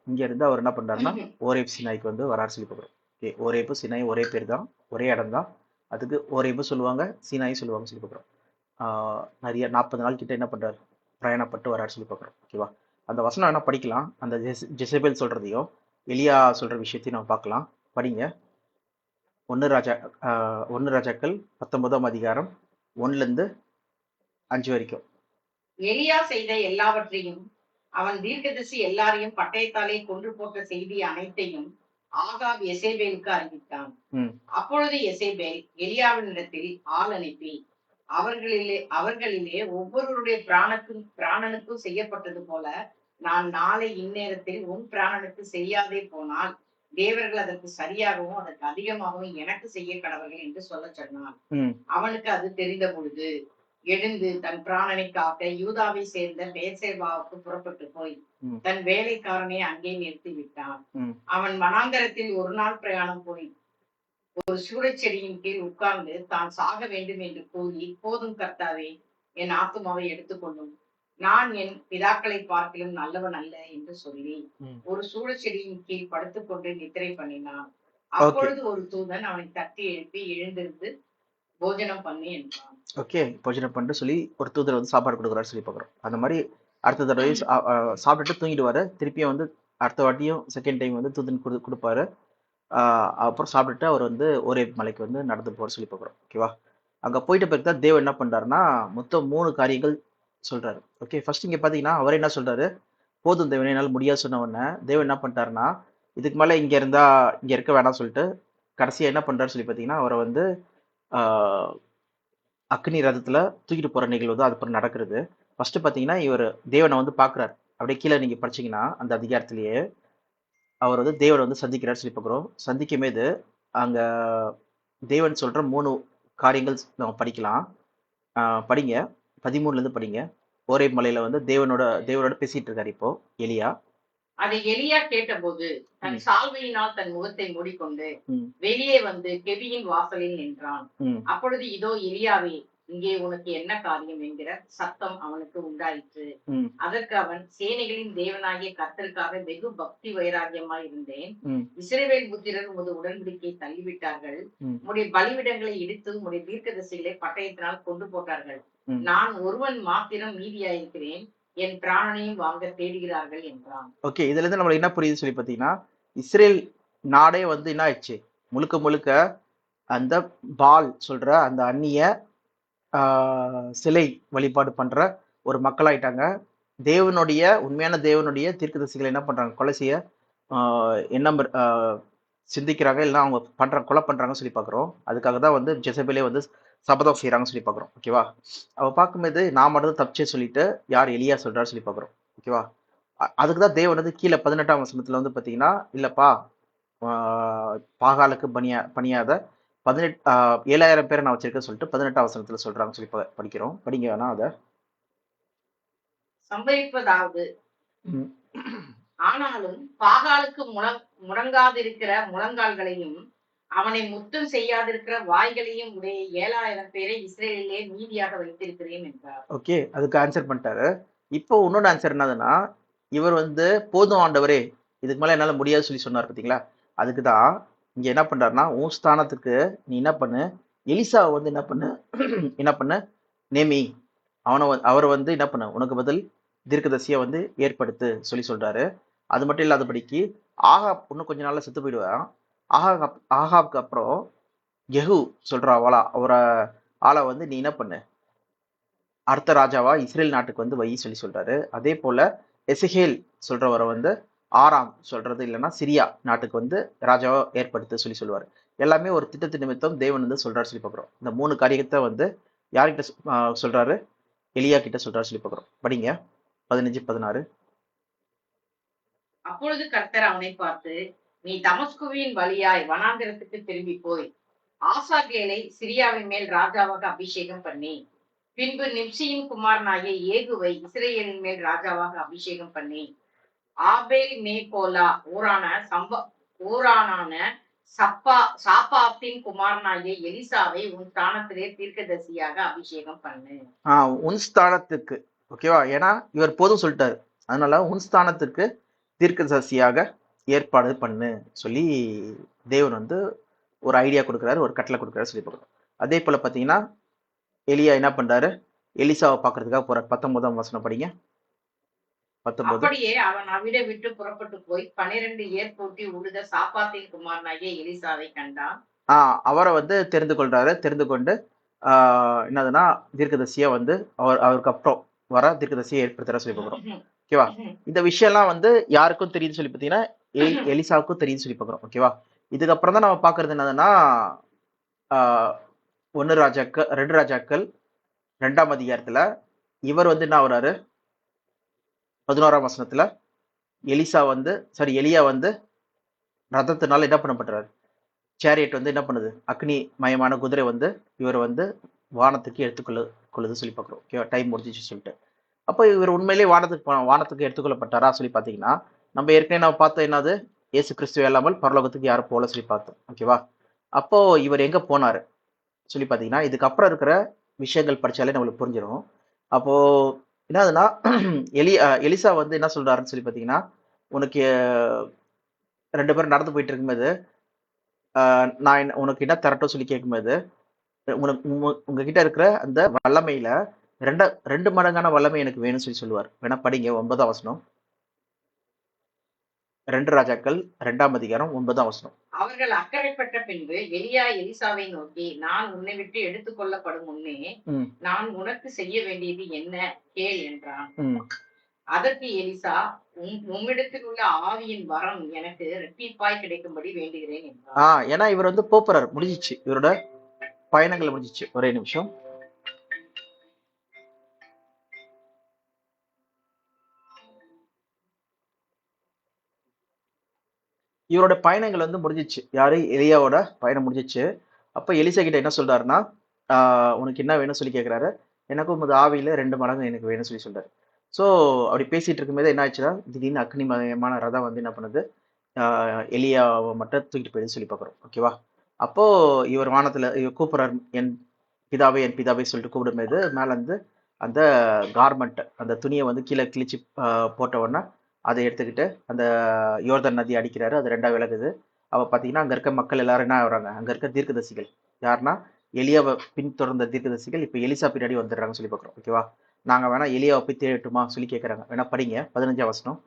இங்க இருந்து அவர் என்ன பண்றாருன்னா ஓரேப் சினாய்க்கு வராரு சொல்லி பார்க்குறோம். ஓகே, ஓரேப்பு சினாய் ஒரே பேர் தான், ஒரே இடம் தான். அதுக்கு ஓரேப்பு சொல்லுவாங்க, சினாய் சொல்லுவாங்க சொல்லி பார்க்குறோம். நிறைய 40 நாள் கிட்ட என்ன பண்றாரு, பிரயாணப்பட்டு வராரு சொல்லி பார்க்குறோம். ஓகேவா? அந்த வசனம் வேணா படிக்கலாம், அந்த ஜெசபேல் சொல்றதையும் எலியா சொல்ற விஷயத்தையும் நம்ம பார்க்கலாம், படிங்க. 1 ராஜாக்கள் 19ஆம் அதிகாரம் 1ல இருந்து 5 வரைக்கும். எலியா செய்த எல்லாவற்றையும், அவன் தீர்க்கதரிசி எல்லாரையும் பட்டயத்தாலே கொன்று போட்ட செய்தி அனைத்தையும் ஆகாப் எசேபேலுக்கு அறிவித்தான். அப்பொழுது எசேபேல் எலியாவினிடத்தில் ஆள் அனுப்பி, அவர்களிலே ஒவ்வொருவருடைய பிராணனுக்கும் செய்யப்பட்டது போல நான் நாளை இந்நேரத்தில் உன் பிராணனுக்கு செய்யாதே போனால் தேவர்கள் அதற்கு சரியாகவும் அதற்கு அதிகமாகவும் எனக்கு செய்ய கடவர்கள் என்று சொல்ல சொன்னான். அவனுக்கு அது தெரிந்த பொழுது எழுந்து தன் பிராணனை காக்க யூதாவை சேர்ந்த பேர்சேபாவுக்கு புறப்பட்டு போய் தன் வேலைக்காரனை அங்கே நிறுத்தி விட்டான். அவன் வனாந்தரத்தில் ஒரு நாள் பிரயாணம் போய் ஒரு சூழச் செடியின் கீழ் உட்கார்ந்து தான் சாக வேண்டும் என்று கூறி, போதும் கர்த்தாவே, என் ஆத்துமாவை எடுத்துக்கொள்ளும், நான் என் பிதாக்களை பார்க்கிலும் நல்லவன் அல்ல என்று சொல்லி ஒரு சூழச் செடியின் கீழ் படுத்துக்கொண்டு நித்திரை பண்ணினான். அப்பொழுது ஒரு தூதன் அவனை தட்டி எழுப்பி எழுந்திருந்து போஜனம் பண்ணி என்றான். ஓகே, போஜனம் பண்ணிட்டு சொல்லி ஒரு தூதர் வந்து சாப்பாடு கொடுக்குறாரு சொல்லி பார்க்குறோம். அந்த மாதிரி அடுத்த தடவை சாப்பிட்டுட்டு தூங்கிடுவாரு. திருப்பியும் வந்து அடுத்த வாட்டியும் செகண்ட் டைம் வந்து தூதன் கொடுப்பாரு. அப்புறம் சாப்பிட்டுட்டு அவர் வந்து ஒரே மலைக்கு வந்து நடந்து போற சொல்லி பார்க்குறோம். ஓகேவா? அங்க போயிட்ட பிறகு தான் தேவன் என்ன பண்றாருன்னா மொத்தம் 3 காரியங்கள் சொல்றாரு. ஓகே, ஃபர்ஸ்ட் இங்க பாத்தீங்கன்னா அவர் என்ன சொல்றாரு, போதும் தேவன் என்னால் முடியாது சொன்ன உடனே தேவன் என்ன பண்ணிட்டாருன்னா இதுக்கு மேல இங்க இருக்க வேணாம் சொல்லிட்டு கடைசியா என்ன பண்றாரு சொல்லி பாத்தீங்கன்னா அவரை வந்து ஆஹ் அக்னி ரதத்துல தூக்கிட்டு போற நிகழ்வு தான் அதுக்கப்புறம் நடக்கிறது. ஃபர்ஸ்ட் பாத்தீங்கன்னா இவர் தேவனை வந்து பாக்குறாரு. அப்படியே கீழே நீங்க படிச்சீங்கன்னா அந்த அதிகாரத்திலேயே அவர் வந்து தேவனை வந்து சந்திக்கிறார் சொல்லி பார்க்குறோம். சந்திக்கும் போது அங்க தேவன் சொல்ற 3 காரியங்கள் நம்ம படிக்கலாம். படிங்க, 13ல இருந்து படிங்க. ஓரே மலையில வந்து தேவனோட பேசிட்டு இருக்காரு இப்போ எலியா. அதை எலியா கேட்டபோது தன் சால்வையினால் தன் முகத்தை மூடிக்கொண்டு வெளியே வந்து கெபியின் வாசலில் நின்றான். அப்பொழுது இதோ எலியாவே, இங்கே உனக்கு என்ன காரியம் என்கிற சத்தம் அவனுக்கு உண்டாயிற்று. அதற்கு அவன், சேனைகளின் தேவனாகிய கர்த்தருக்காக வெகு பக்தி வைராகியமாய் இருந்தேன். இஸ்ரவேல் புத்திரர் உமது உடன்படிக்கையை தள்ளிவிட்டார்கள், உம்முடைய பலிவிடங்களை இடித்து உம்முடைய தீர்க்கதரிசிகளை பட்டயத்தினால் கொண்டு போட்டார்கள். நான் ஒருவன் மாத்திரம் மீதியாயிருக்கிறேன், என் பிராணனையும் வாங்க தேடுகிறார்கள் என்றான். ஓகே, இதுல இருந்து நம்மளுக்கு என்ன புரியுது சொல்லி பாத்தீங்கன்னா இஸ்ரேல் நாடே வந்து என்ன ஆயிடுச்சு, முழுக்க முழுக்க அந்த பால் சொல்ற அந்த அந்நிய சிலை வழிபாடு பண்ற ஒரு மக்களாயிட்டாங்க. உண்மையான தேவனுடைய தீர்க்கதரிசிகளை என்ன பண்றாங்க, கொலை செய்ய எண்ணம் சிந்திக்கிறாங்க, இல்லைன்னா அவங்க கொலை பண்றாங்கன்னு சொல்லி பாக்குறோம். அதுக்காக தான் வந்து ஜெசபேலே வந்து சபதம் செய்யறாங்கன்னு சொல்லி பாக்குறோம். ஓகேவா? அவ பார்க்கும்போது நான் மட்டும் தப்பிச்சே சொல்லிட்டு யார் எலியா சொல்றாரு சொல்லி பாக்குறோம். ஓகேவா? அதுக்குதான் தேவன் வந்து கீழே 18ஆம் வசனத்துல வந்து பாத்தீங்கன்னா இல்லப்பா, பாகாலுக்கு பணியாத 7,000 பேரை நான் வச்சிருக்கேன் சொல்லிட்டு 18ஆம் வசனத்துல சொல்றாங்கன்னு சொல்லி படிக்கிறோம். படிங்க வேணா அத. சம்பவிப்பதாவது, ஆனாலும் பாகாலுக்கு முடங்காதிருக்கிற முழங்கால்களையும் அவனை முத்தம் செய்யாதிருக்கிற வாய்களையும் உடைய 7,000 பேரை இஸ்ரேலிலே மீதியாக வைத்திருக்கிறேன் என்றார். ஓகே, அதுக்கு ஆன்சர் பண்ணிட்டாரு. இப்போ இன்னொரு ஆன்சர் என்னதுன்னா, இவர் வந்து போதும் ஆண்டவரே, இதுக்கு மேல என்னால முடியாது சொல்லி சொன்னார் பாத்தீங்களா. அதுக்குதான் இங்க என்ன பண்றாருன்னா, உன் ஸ்தானத்துக்கு நீ என்ன பண்ணு, எலிசாவை வந்து என்ன பண்ணு நேமி, அவரை வந்து என்ன பண்ண உனக்கு பதில் தீர்க்கதரிசியை வந்து ஏற்படுத்து சொல்லி சொல்றாரு. அது மட்டும் இல்லாதபடிக்கு ஆகாப் இன்னும் கொஞ்ச நாள்ல செத்து போயிடுவான். ஆகாப்க்கு அப்புறம் யெகூ சொல்ற ஆளை வந்து நீ என்ன பண்ணு, அடுத்த ராஜாவா இஸ்ரேல் நாட்டுக்கு வந்து வை சொல்லி சொல்றாரு. அதே போல எசேக்கியேல் சொல்றவரை வந்து ஆராம் சொல்றது இல்லைன்னா சிரியா நாட்டுக்கு வந்து ராஜாவா ஏற்படுத்து சொல்லி சொல்லுவாரு. எல்லாமே ஒரு திட்டத்து நிமித்தம் தேவன் வந்து சொல்றாரு சொல்லி பார்க்குறோம். இந்த 3 காரியத்தை வந்து யார்கிட்ட சொல்றாரு, எலியா கிட்ட சொல்றாரு சொல்லி பார்க்குறோம். படிங்க 15, 16. அப்பொழுது கர்த்தர் அவனை பார்த்து, நீ தமஸ்குவின் வழியாய் வனாந்திரத்துக்கு திரும்பி போய் ஆசாகேலை சிரியாவின் மேல் ராஜாவாக அபிஷேகம் பண்ணி, பின்பு நிம்சியின் குமாரனாகிய ஏகுவை இஸ்ரேலின் மேல் ராஜாவாக அபிஷேகம் பண்ணி, ஆபேல் மேகோலா ஊரானான சாப்பாத்தின் குமாரனாகிய எலிசாவை உன் ஸ்தானத்திலே தீர்க்கதரிசியாக அபிஷேகம் பண்ணு. உன் ஸ்தானத்துக்கு, ஓகேவா? ஏன்னா இவர் போதும் சொல்லிட்டாரு, அதனால உன் ஸ்தானத்துக்கு தீர்க்கதரிசியாக ஏற்பாடு பண்ணு சொல்லி தேவன் வந்து ஒரு ஐடியா கொடுக்குறாரு, ஒரு கட்டளை கொடுக்குறாரு சொல்லி பார்க்குறோம். அதே போல பாத்தீங்கன்னா எலியா என்ன பண்றாரு, எலிசாவை பாக்குறதுக்காக போற 19ஆம் வசனம் படிங்க. 19. அப்படியே அவன் அவிட விட்டு புறப்பட்டு போய் 12 ஏர் பூட்டி உழுத சாப்பாத்தின் குமாரனாகிய எலிசாவை கண்டான். அவரை வந்து தெரிந்து கொள்றாரு. தெரிந்து கொண்டு என்னதுன்னா தீர்க்கதரிசியா வந்து அவருக்கு அப்புறம் வர தீர்க்கதரிசியை ஏற்படுத்துற சொல்லி பார்க்குறோம். ஓகேவா? இந்த விஷயம்லாம் வந்து யாருக்கும் தெரியுது சொல்லி பார்த்தீங்கன்னா எலிசாவுக்கும் தெரியுது சொல்லி பார்க்குறோம். ஓகேவா? இதுக்கப்புறம் தான் நம்ம பாக்குறது என்னதுன்னா 2 ராஜாக்கள் 2ஆம் அதிகாரத்துல இவர் வந்து என்ன ஆகுறாரு? 11ஆம் வசனத்துல எலியா வந்து ரதத்தினால என்ன பண்ணப்படுறாரு? சேரியட் வந்து என்ன பண்ணுது? அக்னி மயமான குதிரை வந்து இவர் வந்து வானத்துக்கு கொள்ளுது சொல்லி பார்க்குறோம். ஓகேவா? டைம் முடிஞ்சிச்சு சொல்லிட்டு. அப்போ இவர் உண்மையிலேயே வானத்துக்கு எடுத்துக்கொள்ளப்பட்டாரா சொல்லி பார்த்தீங்கன்னா, நம்ம ஏற்கனவே நம்ம பார்த்தோம் என்னது? இயேசு கிறிஸ்துவ இல்லாமல் பரலோகத்துக்கு யாரும் போல சொல்லி பார்த்தோம். ஓகேவா? அப்போ இவர் எங்க போனாரு சொல்லி பார்த்தீங்கன்னா, இதுக்கப்புறம் இருக்கிற விஷயங்கள் படிச்சாலே நம்மளுக்கு புரிஞ்சிடும். அப்போ என்னதுன்னா எலிசா வந்து என்ன சொல்றாருன்னு சொல்லி பார்த்தீங்கன்னா, உனக்கு 2 பேரும் நடந்து போயிட்டு இருக்கும்போது, உனக்கு என்ன தரட்டும் சொல்லி கேட்கும்போது, உங்ககிட்ட இருக்கிற அந்த வல்லமையில 2 மடங்கான வல்லமை எனக்கு வேணும்னு சொல்லுவார். வேணா படிங்க 9ஆம் வசனம். 2 ராஜாக்கள் 2ஆம் அதிகாரம் 9ஆம் வசனம். அவர்கள் அக்கறைப்பட்ட பின்பு எலியா எலிசாவை நோக்கி, நான் உன்னை விட்டு எடுத்துக்கொள்ளப்படும் முன்னே நான் உனக்கு செய்ய வேண்டியது என்ன கேள் என்றான். அதற்கு எலிசா, உம்மிடத்தில் உள்ள ஆவியின் வரம் எனக்கு இரட்டிப்பாய் கிடைக்கும்படி வேண்டுகிறேன் என்றார். ஏன்னா இவர் வந்து போறாரு, முடிஞ்சிச்சு, இவரோட பயணங்கள் முடிஞ்சிச்சு. ஒரே நிமிஷம். இவரோட பயணங்கள் வந்து முடிஞ்சிச்சு. யாரு? எலியாவோட பயணம் முடிஞ்சிச்சு. அப்ப எலிசா கிட்ட என்ன சொல்றாருன்னா, உனக்கு என்ன வேணும்னு சொல்லி கேட்கிறாரு. எனக்கும் உமது ஆவியில 2 மடங்கு எனக்கு வேணும்னு சொல்லி சொல்றாரு. ஸோ அப்படி பேசிட்டு இருக்கும்போது என்ன ஆச்சுன்னா, திடீர்னு அக்னிமயமான ரதம் வந்து என்ன பண்ணுது? எலியாவை மட்டும் தூக்கிட்டு போயிடுன்னு சொல்லி பார்க்குறோம். ஓகேவா? அப்போ இவர் வானத்துல இவர் கூப்பிடுறாரு, என் பிதாவே சொல்லிட்டு கூப்பிடும்போது மேல இருந்து அந்த கார்மெண்ட், அந்த துணியை வந்து கீழே கிழிச்சு போட்ட உடனே அதை எடுத்துக்கிட்டு அந்த யோர்தான் நதி அடிக்கிறாரு. அது 2ஆ விலகுது. அப்ப பாத்தீங்கன்னா அங்க இருக்க மக்கள் எல்லாரும் என்ன ஆகுறாங்க? அங்க இருக்க தீர்க்கதரிசிகள் யாருன்னா எலியாவை பின்தொடர்ந்த தீர்க்கதரிசிகள் இப்ப எலிசா பின்னாடி வந்துடுறாங்கன்னு சொல்லி பார்க்குறோம். ஓகேவா? நாங்க வேணா எலியாவை போய் தேடட்டுமா சொல்லி கேட்கறாங்க. வேணா படிங்க 15ஆம் வசனம்,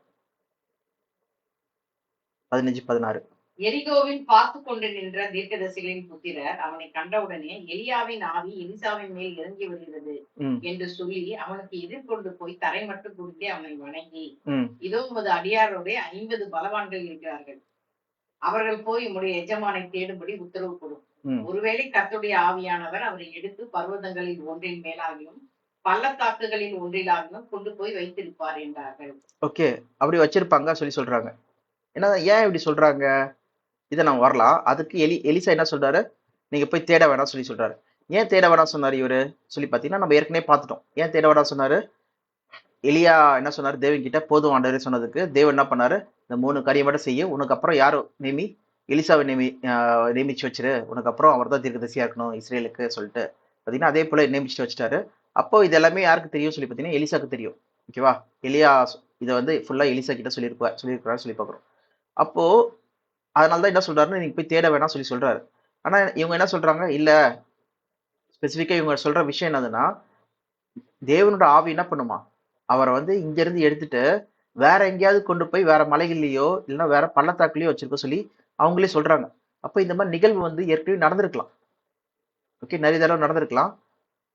15, 16. எரிகோவில் பார்த்து கொண்டு நின்ற தீர்க்கதரிசிகளின் புத்திரர் அவனை கண்டவுடனே, எலியாவின் ஆவி எலிசாவின் மேல் இறங்கி வருகிறது என்று சொல்லி அவனுக்கு எதிர்கொண்டு போய் தரை மட்டும் கொடுத்து அவனை வணங்கி, இதோ உமது அடியாரோட 50 பலவான்கள் இருக்கிறார்கள், அவர்கள் போய் உம்முடைய எஜமானை தேடும்படி உத்தரவு கொடும். ஒருவேளை கர்த்தருடைய ஆவியானவர் அவரை எடுத்து பர்வதங்களில் ஒன்றின் மேலாகியும் பள்ளத்தாக்குகளில் ஒன்றிலாகியும் கொண்டு போய் வைத்திருப்பார் என்றார்கள். ஓகே, அப்படி வச்சிருப்பாங்க சொல்லி சொல்றாங்க. ஏன்னா ஏன் இப்படி சொல்றாங்க? இதை நம்ம வரலாம். அதுக்கு எலிசா என்ன சொல்றாரு? நீங்க போய் தேட வேணாம் சொல்லி சொல்றாரு. ஏன் தேட வேணாம் சொன்னாரு இவரு சொல்லி பாத்தீங்கன்னா, நம்ம ஏற்கனவே பார்த்துட்டோம். ஏன் தேட வேணாம் சொன்னாரு? எலியா என்ன சொன்னாரு தேவன் கிட்ட? போதும் ஆண்டவரே சொன்னதுக்கு தேவன் என்ன பண்ணாரு? இந்த 3 காரியம் மட்டும் செய்ய, உனக்கு அப்புறம் யாரும் எலிசாவை நியமிச்சு வச்சிரு, உனக்கு அப்புறம் அவர் தான் தீர்க்கதரிசியா இருக்கணும் இஸ்ரேலுக்கு சொல்லிட்டு பாத்தீங்கன்னா, அதே போல நியமிச்சுட்டு வச்சுட்டாரு. அப்போ இது எல்லாமே யாருக்கு தெரியும் சொல்லி பாத்தீங்கன்னா, எலிசாக்கு தெரியும். ஓகேவா? எலியா இதை வந்து ஃபுல்லா எலிசா கிட்ட சொல்லியிருக்கிறாரு சொல்லி பாக்குறோம். அப்போ அதனாலதான் என்ன சொல்றாருன்னு, நீங்க போய் தேட வேணாம் சொல்லி சொல்றாரு. ஆனா இவங்க என்ன சொல்றாங்க? இல்ல, ஸ்பெசிஃபிக்கா இவங்க சொல்ற விஷயம் என்னதுன்னா, தேவனோட ஆவி என்ன பண்ணுமா? அவரை வந்து இங்க இருந்து எடுத்துட்டு வேற எங்கேயாவது கொண்டு போய் வேற மலைகள்லயோ இல்லைன்னா வேற பள்ளத்தாக்குலயோ வச்சிருக்க சொல்லி அவங்களே சொல்றாங்க. அப்ப இந்த மாதிரி நிகழ்வு வந்து ஏற்கனவே நடந்திருக்கலாம். ஓகே, நிறைய தடவை நடந்திருக்கலாம்.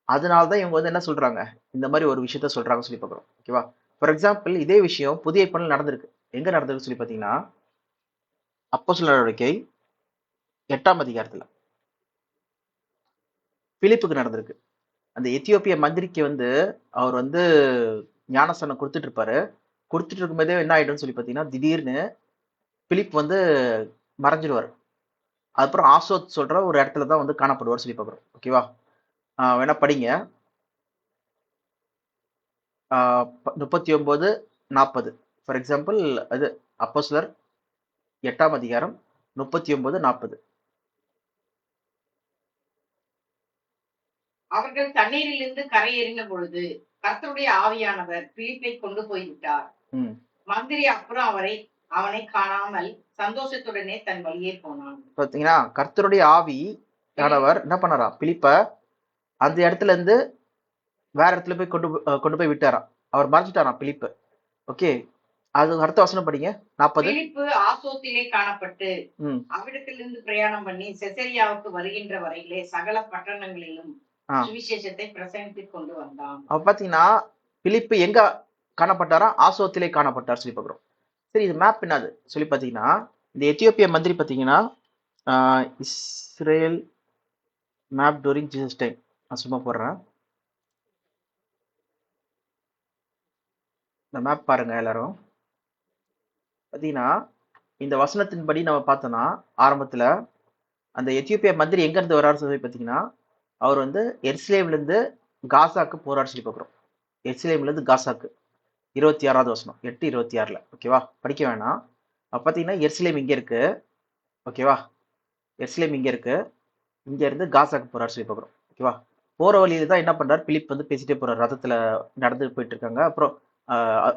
அதனாலதான் இவங்க வந்து என்ன சொல்றாங்க? இந்த மாதிரி ஒரு விஷயத்த சொல்றாங்க சொல்லி பார்க்குறோம். ஓகேவா? ஃபார் எக்ஸாம்பிள் இதே விஷயம் புதிய ஏற்பாடுல நடந்திருக்கு. எங்க நடந்திருக்கு சொல்லி பாத்தீங்கன்னா, அப்போஸ்தலர் நடவடிக்கை 8ஆம் அதிகாரத்துல பிலிப்புக்கு நடந்திருக்கு. அந்த எத்தியோப்பிய மந்திரிக்கு வந்து அவர் வந்து ஞானஸ்தானம் கொடுத்துட்டு இருப்பாரு. கொடுத்துட்டு இருக்கும்போதே என்ன ஆயிடும்னு சொல்லி பாத்தீங்கன்னா, திடீர்னு பிலிப் வந்து மறைஞ்சிடுவார். அதுக்கப்புறம் ஆசோத் சொல்ற ஒரு இடத்துல தான் வந்து காணப்படுவார் சொல்லி பார்க்குறோம். ஓகேவா? வேணா படிங்க. 39, 40. ஃபார் எக்ஸாம்பிள் அது அப்போஸ்தலர் 8ஆம் அதிகாரம் 39, 40. அவர்கள் தண்ணீரிலிருந்து கரையேறின பொழுது கர்த்தருடைய ஆவியானவர் பிலிப்பை கொண்டு போய்விட்டார். மந்திரி அப்புறம் அவனை காணாமல் சந்தோஷத்துடனே தன் வழியே போனான். பாத்தீங்கன்னா, கர்த்தருடைய ஆவி ஆனவர் என்ன பண்ணாரா? பிலிப்ப அந்த இடத்துல இருந்து வேற இடத்துல போய் கொண்டு போய் விட்டாராம். அவர் மறைஞ்சிட்டாராம் பிலிப்பு. ஓகே, அது அடுத்த வசனம் படிங்க. 40. பிலிப்பு ஆசோத்திலே காணப்பட்டு அவ்விடத்திலிருந்து பிரயாணம் பண்ணி செசரியாவுக்கு வருகின்ற வரையிலே சகல பட்டணங்களிலும் சுவிசேஷத்தை பிரசங்கித்துக் கொண்டு வந்தான். அப்ப பாத்தீங்கன்னா, பிலிப்பு எங்க காணப்பட்டாரா? ஆசோத்திலே காணப்பட்டார் சொல்லி பார்க்கிறோம். சரி, இது மேப் என்னது சொல்லி பாத்தீங்கன்னா, இந்த எத்தியோப்பிய மந்திரி பாத்தீங்கன்னா, Israel map during Jesus time. நான் சும்மா போடுறேன். இந்த மேப் பாருங்க எல்லாரும். பார்த்தீங்கன்னா இந்த வசனத்தின்படி நம்ம பார்த்தோம்னா ஆரம்பத்துல அந்த எத்தியோப்பியா மந்திரி எங்க இருந்து வராரு சொல்லி பார்த்தீங்கன்னா, அவர் வந்து எருசலேம்ல இருந்து காசாக்கு போறாரு சொல்லி பார்க்குறோம். எருசலேம்ல இருந்து காசாக்கு 26வது வசனம் 8:26ல ஓகேவா? படிக்க வேணாம். அப்ப பார்த்தீங்கன்னா எருசலேம் இங்க இருக்கு ஓகேவா? எருசலேம் இங்க இருக்கு. இங்க இருந்து காசாக்கு போறாரு சொல்லி பார்க்குறோம் ஓகேவா? போற வழியில தான் என்ன பண்றாரு, பிலிப் வந்து பேசிட்டே போறாரு. ரதத்துல நடந்து போயிட்டு இருக்காங்க. அப்புறம்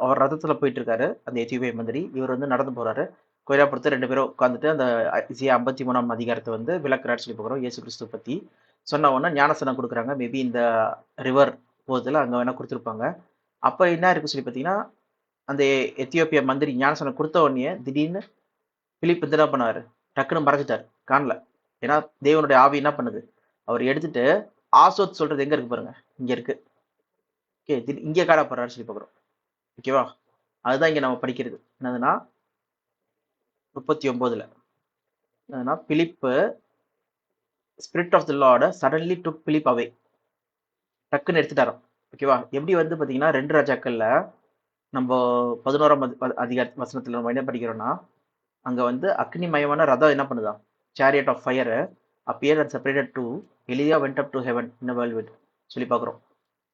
அவர் ரதத்துல போயிட்டு இருக்காரு அந்த எத்தியோப்பிய மந்திரி. இவர் வந்து நடந்து போறாரு. கொய்ராப்படுத்த 2 பேரும் உட்காந்துட்டு அந்த இசையா 53ஆம் அதிகாரத்தை வந்து விளக்குறாரு சொல்லி பார்க்குறோம். இயேசு கிறிஸ்துவ பத்தி சொன்ன உடனே ஞானஸ்நானம் கொடுக்குறாங்க. மேபி இந்த ரிவர் போகுதுல அங்க வேணா கொடுத்துருப்பாங்க. அப்ப என்ன இருக்கு சொல்லி பார்த்தீங்கன்னா, அந்த எத்தியோப்பியா மந்திரி ஞானஸ்நானம் கொடுத்த உடனே திடீர்னு பிலிப் வந்து என்ன பண்ணாரு, டக்குன்னு மறைஞ்சிட்டாரு, காணல. ஏன்னா தேவனுடைய ஆவி என்ன பண்ணுது, அவர் எடுத்துட்டு ஆசோத் சொல்றது எங்க இருக்கு பாருங்க, இங்க இருக்கு. ஓகே, இங்க காணப்படுறாரு சொல்லி பார்க்குறோம் ஓகேவா? அதுதான் இங்க நம்ம படிக்கிறது என்னதுன்னா 39ல என்னதுன்னா Philip spirit of the lord suddenly took Philip away, டக்குன்னு எடுத்துட்டாராம் ஓகேவா? எப்படி வந்து பாத்தீங்கன்னா 2 ராஜாக்கள்ல நம்ம 11ஆம் அதிகார வசனத்துல நம்ம என்ன படிக்கிறோம்னா, அங்க வந்து அக்னிமயமான ரதம் என்ன பண்ணுதா, chariot of fire appeared and separated to எலியா went up to heaven in a whirlwind சொல்லி பார்க்குறோம்.